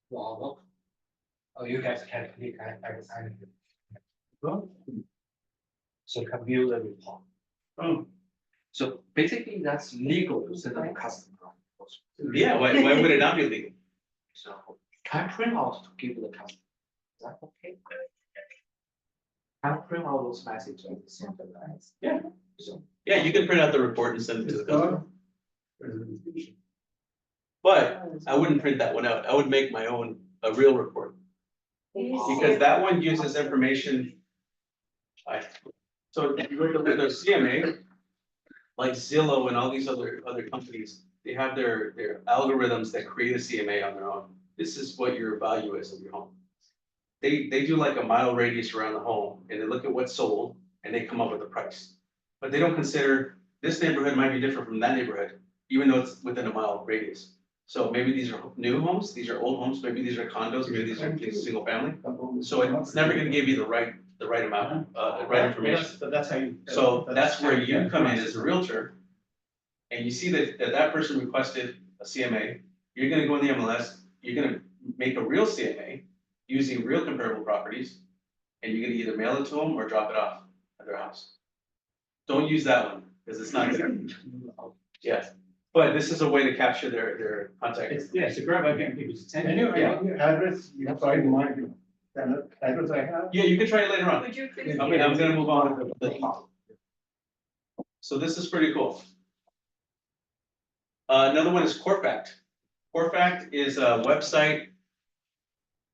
Wow. Oh, you guys can click, I. So can view the report. Oh, So basically, that's legal to send to the customer. yeah, why would it not be legal? So can I print out to give to the customer? Is that okay? Can I print out those messages and send them, guys? Yeah. So. Yeah, you can print out the report and send it to the customer, Presentation. but I wouldn't print that one out, I would make my own, a real report. Because that one uses information. So if you look at their CMA, like Zillow and all these other companies, they have their algorithms that create a CMA on their own. This is what your value is of your home. They do like a mile radius around the home and they look at what's sold and they come up with a price. But they don't consider, this neighborhood might be different from that neighborhood, even though it's within a mile radius. So maybe these are new homes, these are old homes, maybe these are condos, maybe these are single family. So it's never gonna give you the right amount, right information. But that's how you. So that's where you come in as a realtor. And you see that person requested a CMA, you're gonna go in the MLS, you're gonna make a real CMA using real comparable properties. And you're gonna either mail it to them or drop it off at their house. Don't use that one, because it's not good. Yes, but this is a way to capture their contact. It's a great way of getting people's attention. Anyway, address, you have to find my, address I have. Yeah, you can try it later on. Would you please? I'm gonna move on to the. So this is pretty cool. Another one is Corfact. Corfact is a website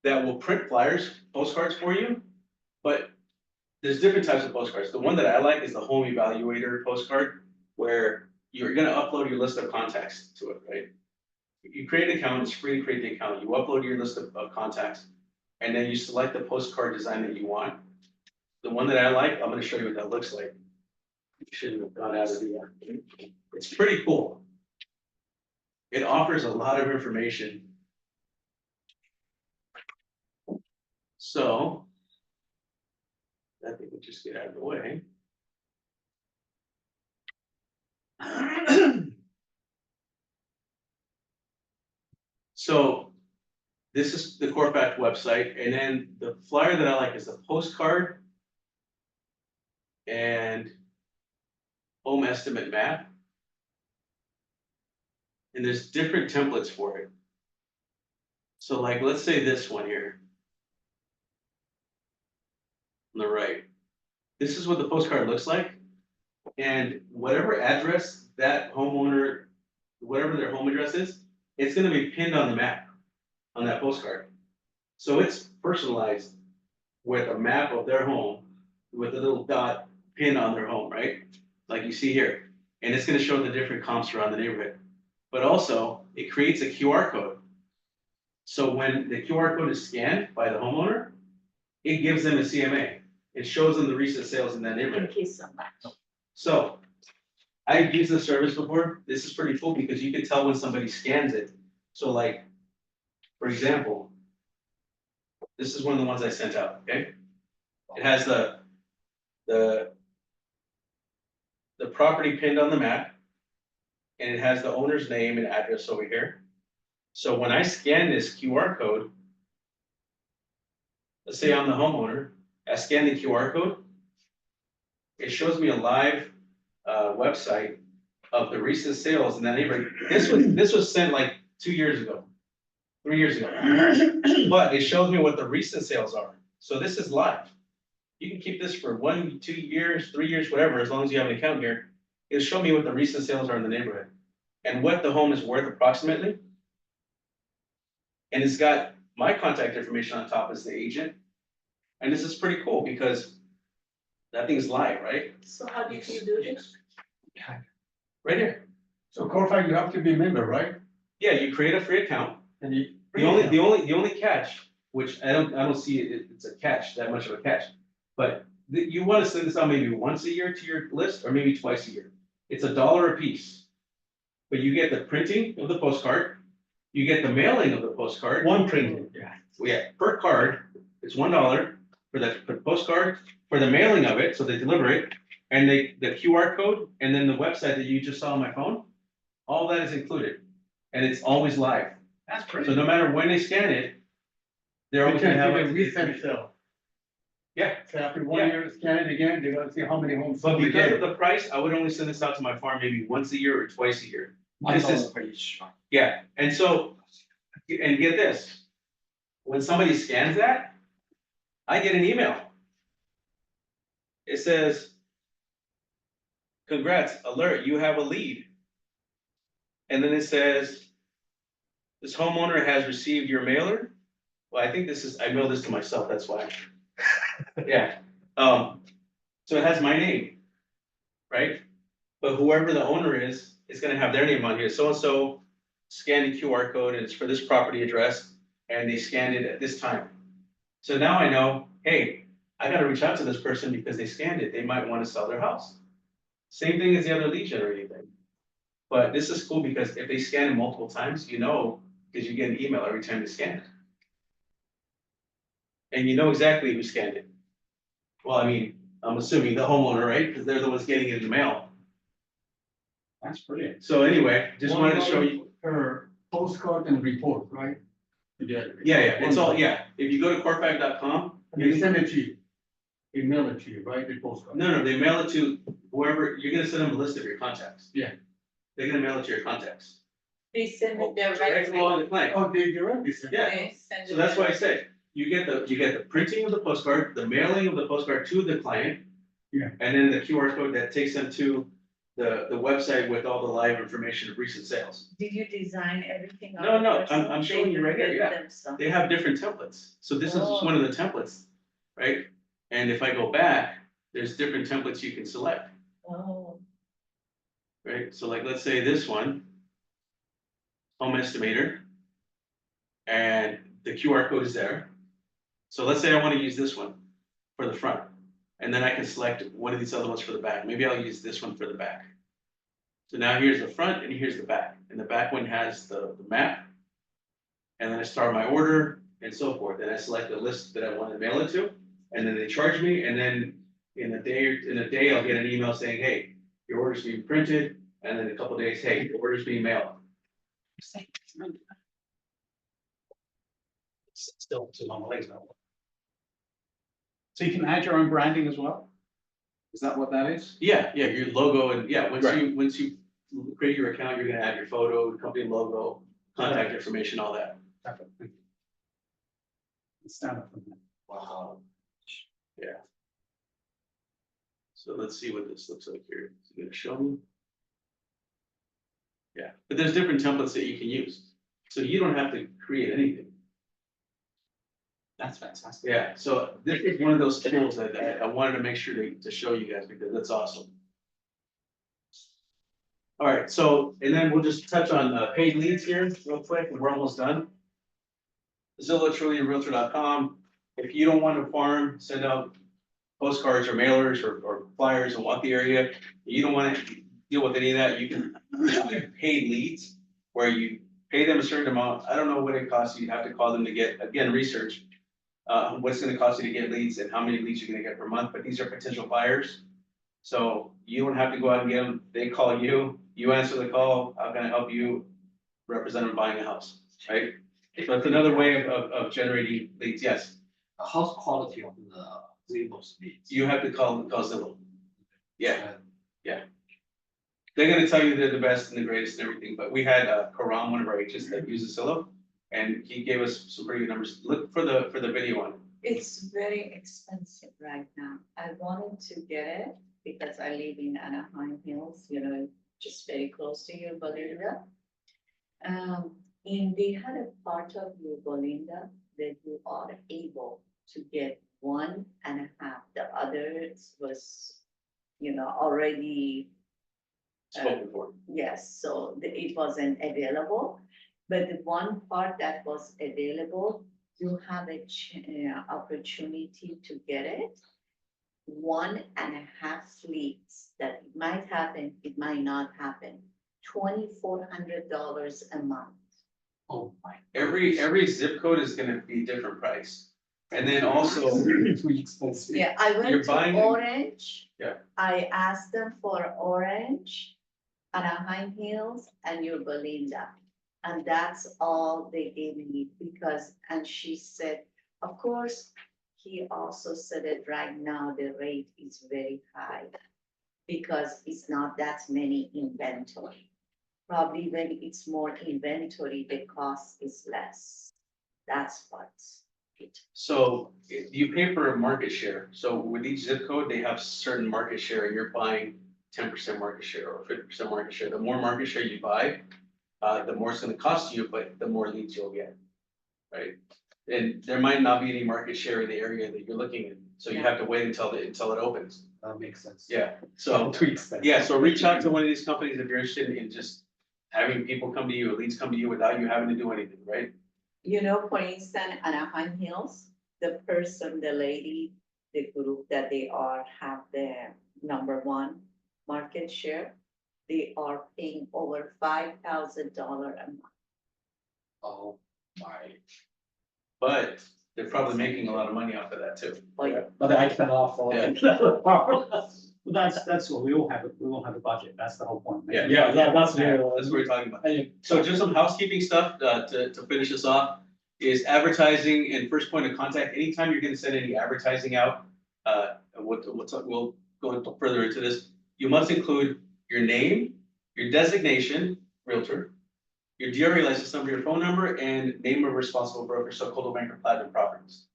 that will print flyers, postcards for you, but there's different types of postcards. The one that I like is the home evaluator postcard, where you're gonna upload your list of contacts to it, right? You create an account, it's free to create the account, you upload your list of contacts, and then you select the postcard design that you want. The one that I like, I'm gonna show you what that looks like. Shouldn't have gone out of the, it's pretty cool. It offers a lot of information. So. I think we'll just get out of the way. So. This is the Corfact website, and then the flyer that I like is the postcard. And. Home estimate map. And there's different templates for it. So like, let's say this one here. On the right. This is what the postcard looks like. And whatever address that homeowner, whatever their home address is, it's gonna be pinned on the map, on that postcard. So it's personalized with a map of their home, with a little dot pinned on their home, right? Like you see here, and it's gonna show the different comps around the neighborhood. But also, it creates a QR code. So when the QR code is scanned by the homeowner, it gives them a CMA. It shows them the recent sales in that neighborhood. Thank you so much. So, I've used this service before, this is pretty cool because you can tell when somebody scans it. So like, for example. This is one of the ones I sent out, okay? It has the property pinned on the map. And it has the owner's name and address over here. So when I scan this QR code, let's say I'm the homeowner, I scan the QR code. It shows me a live website of the recent sales in that neighborhood. This was sent like 2 years ago, 3 years ago. But it shows me what the recent sales are. So this is live. You can keep this for 1, 2 years, 3 years, whatever, as long as you have an account here. It'll show me what the recent sales are in the neighborhood and what the home is worth approximately. And it's got my contact information on top as the agent. And this is pretty cool because that thing's live, right? So how did you do this? Right here. So Corfax, you have to be a member, right? Yeah, you create a free account. And you. The only catch, which I don't see it's a catch, that much of a catch. But you want to send this out maybe once a year to your list or maybe twice a year. It's $1 a piece. But you get the printing of the postcard, you get the mailing of the postcard. One printing, yeah. Yeah, per card, it's $1 for the postcard, for the mailing of it, so they deliver it. And the QR code, and then the website that you just saw on my phone, all that is included. And it's always live. That's So pretty. no matter when they scan it, they're always gonna have. a recent sale. Yeah, So after 1 year, scan it again, they're gonna see how many homes. but sold because of again. the price, I would only send this out to my farm maybe once a year or twice a year. This is, $1 per each. yeah, and so, and get this. When somebody scans that, I get an email. It says, congrats, alert, you have a lead. And then it says, this homeowner has received your mailer. Well, I think I mailed this to myself, that's why. Yeah, so it has my name, right? But whoever the owner is gonna have their name on here, so-and-so scanned the QR code, and it's for this property address, and they scanned it at this time. So now I know, hey, I gotta reach out to this person because they scanned it, they might wanna sell their house. Same thing as the other lead generating thing. But this is cool because if they scan it multiple times, you know, because you get an email every time they scan it. And you know exactly who scanned it. Well, I mean, I'm assuming the homeowner, right? Because they're the ones getting it in the mail. That's brilliant. So anyway, just wanted to show you, Per postcard and report, right? Together. yeah, it's all, yeah. If you go to corfac.com, And they send it to you. They mail it to you, right, the postcard? no, they mail it to whoever, you're gonna send them a list of your contacts. Yeah. They're gonna mail it to your contacts. They send it Right directly. along the client. Oh, they directly send it? Yeah. They send So it that's why I directly. say, you get the printing of the postcard, the mailing of the postcard to the client. Yeah. And then the QR code that takes them to the website with all the live information of recent sales. Did you design everything? No, no, yourself? I'm showing you right here, They did yeah. themselves. They have different templates, so this is just one of the templates, right? And if I go back, there's different templates you can select, Oh, right? So like, let's say this one, home estimator. And the QR code is there. So let's say I want to use this one for the front, and then I can select one of these other ones for the back. Maybe I'll use this one for the back. So now here's the front and here's the back, and the back one has the map. And then I start my order and so forth, and I select the list that I want to mail it to, and then they charge me, and then in a day, I'll get an email saying, hey, your order's being printed, and then a couple days, hey, your order's being mailed. Still too long legs now. So you can add your own branding as well? Is that what that is? Yeah, your logo, and yeah, once Right. you create your account, you're gonna add your photo, company logo, contact information, all that. Perfect. Stand up from there. Wow. So let's see what this looks like here. Is it gonna show me? Yeah, but there's different templates that you can use, so you don't have to create anything. That's fantastic. Yeah, so this is one of those tools that I wanted to make sure to show you guys because that's awesome. All right, so, and then we'll just touch on paid leads here real quick, and we're almost done. Zillow, TrulyRealtor.com. If you don't want to farm, send out postcards or mailers or flyers and walk the area. You don't want to deal with any of that. You can have paid leads where you pay them a certain amount. I don't know what it costs. You have to call them to get, again, research. what's it gonna cost you to get leads and how many leads you're gonna get per month, but these are potential buyers. So you don't have to go out and get them, they call you, you answer the call, how can I help you? Represent them buying a house, right? So it's another way of generating leads, yes, How's quality of the Zillow's leads? you have to call Zillow, yeah. Uh, They're gonna tell you they're the best and the greatest and everything, but we had Karam, one of our agents that uses Zillow. And he gave us some pretty good numbers, look for the video on it. It's very expensive right now. I wanted to get it because I live in Anaheim Hills, you know, just very close to you, Belinda. And they had a part of you, Belinda, that you are able to get 1.5. The others was, you know, already, Spoken for. yes, so it wasn't available. But the one part that was available, you have a opportunity to get it. 1.5 leads that it might happen, it might not happen. $2,400 a month. Oh my. Every zip code is gonna be different price. And then also, Too expensive. Yeah, I You're went to buying- Orange. Yeah. I asked them for Orange, Anaheim Hills, and your Belinda. And that's all they gave me because, and she said, of course, he also said it right now, the rate is very high. Because it's not that many inventory. Probably when it's more inventory, the cost is less. That's what's it. so you pay for a market share, so with each zip code, they have certain market share, and you're buying 10% market share or 50% market share. The more market share you buy, the more it's gonna cost you, but the more leads you'll get, right? And there might not be any market share in the area that you're looking at, so you have to wait until it opens. That makes sense. Yeah, so, Too expensive. yeah, so reach out to one of these companies if you're interested in just having people come to you, or leads come to you without you having to do anything, right? You know, for instance, Anaheim Hills, the person, the lady, the group that they are, have the #1 market share. They are paying over $5,000 a month. Oh my. But they're probably making a lot of money off of that too. But I cannot afford it. Well, that's what, we all have a budget, that's the whole point. Yeah. Yeah, that's That's what we're talking about. I- So just some housekeeping stuff, to finish this off, is advertising and first point of contact. Anytime you're gonna send any advertising out, we'll go further into this. You must include your name, your designation, realtor, your DRA license number, your phone number, and name of responsible broker, so Coldwell Banker Platinum Properties.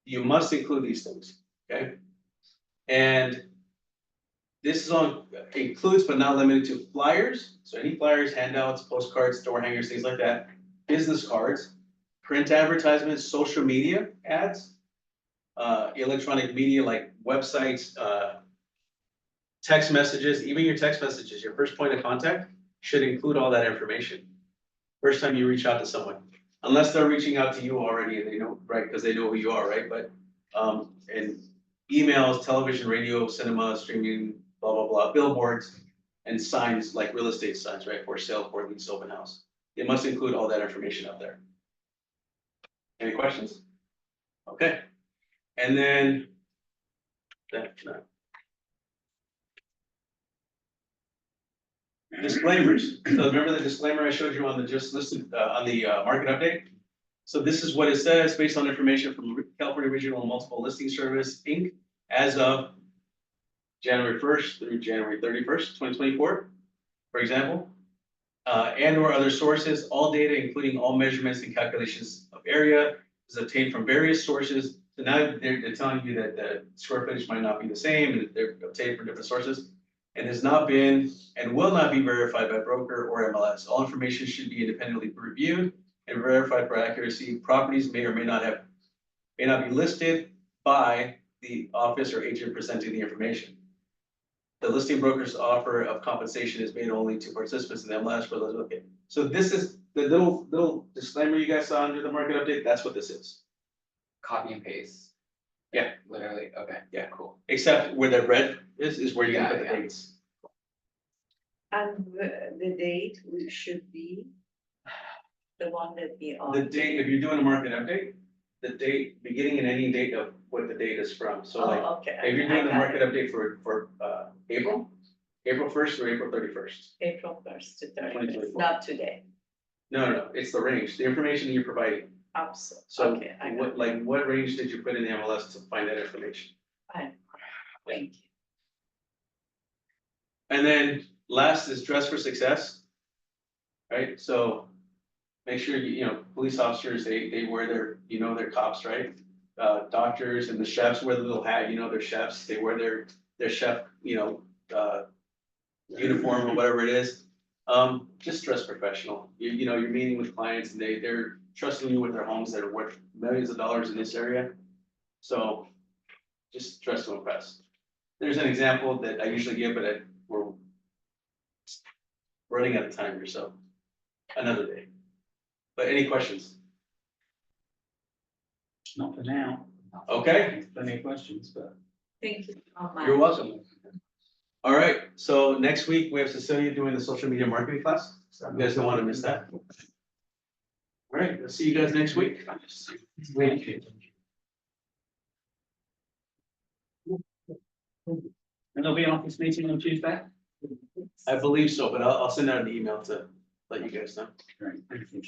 You must include these things, okay? And this is on, includes but not limited to flyers, so any flyers, handouts, postcards, door hangers, things like that, business cards, print advertisements, social media ads, electronic media like websites, text messages, even your text messages, your first point of contact should include all that information. First time you reach out to someone, unless they're reaching out to you already and they know, right, because they know who you are, right, but, and emails, television, radio, cinema, streaming, blah, blah, blah, billboards, and signs like real estate signs, right, for sale, for lease, open house. It must include all that information out there. Any questions? Okay, and then. No. Disclaimers, so remember the disclaimer I showed you on the just listed, on the market update? So this is what it says, based on information from California Regional and Multiple Listing Service, Inc., as of January 1st through January 31st, 2024, for example. And or other sources, all data, including all measurements and calculations of area, is obtained from various sources. So now they're telling you that the square footage might not be the same, and they're obtained from different sources, and has not been and will not be verified by broker or MLS. All information should be independently reviewed and verified for accuracy. Properties may or may not be listed by the office or agent presenting the information. The listing broker's offer of compensation is made only to participants in the MLS for those, okay. So this is the little disclaimer you guys saw under the market update, that's what this is. Copy and paste. Yeah. Literally, okay. Yeah. Cool. Except where the red is where you're gonna put the Yeah, yeah. dates. And the date should be the one that we are. The date, if you're doing a market update, the date, beginning and ending date of what the date is from, so like, Oh, okay. if you're I doing the got market it. update for April, April 1st or April 31st? April 1st to 30th, 2024. not today. No, it's the range, the information you're providing. Absolutely. So Okay, I got what, it. like, what range did you put in the MLS to find that information? Fine. Thank you. And then last is dress for success. Right, so make sure police officers, they wear their cops, right? Doctors and the chefs wear the little hat, they're chefs, they wear their chef, uniform or whatever it is. Just dress professional. You're meeting with clients and they're trusting you with their homes that are worth millions of dollars in this area. So just dress to impress. There's an example that I usually give, but we're running out of time here, so another day. But any questions? Not for now. Okay, Plenty of questions, but. Thank you so much. you're welcome. All right, so next week we have Cecilia doing the social media marketing class. So you guys don't want to miss that. All right, we'll see you guys next week. Thank you. And there'll be an office meeting on Tuesday? I believe so, but I'll send out an email to let you guys know. Great, thank you.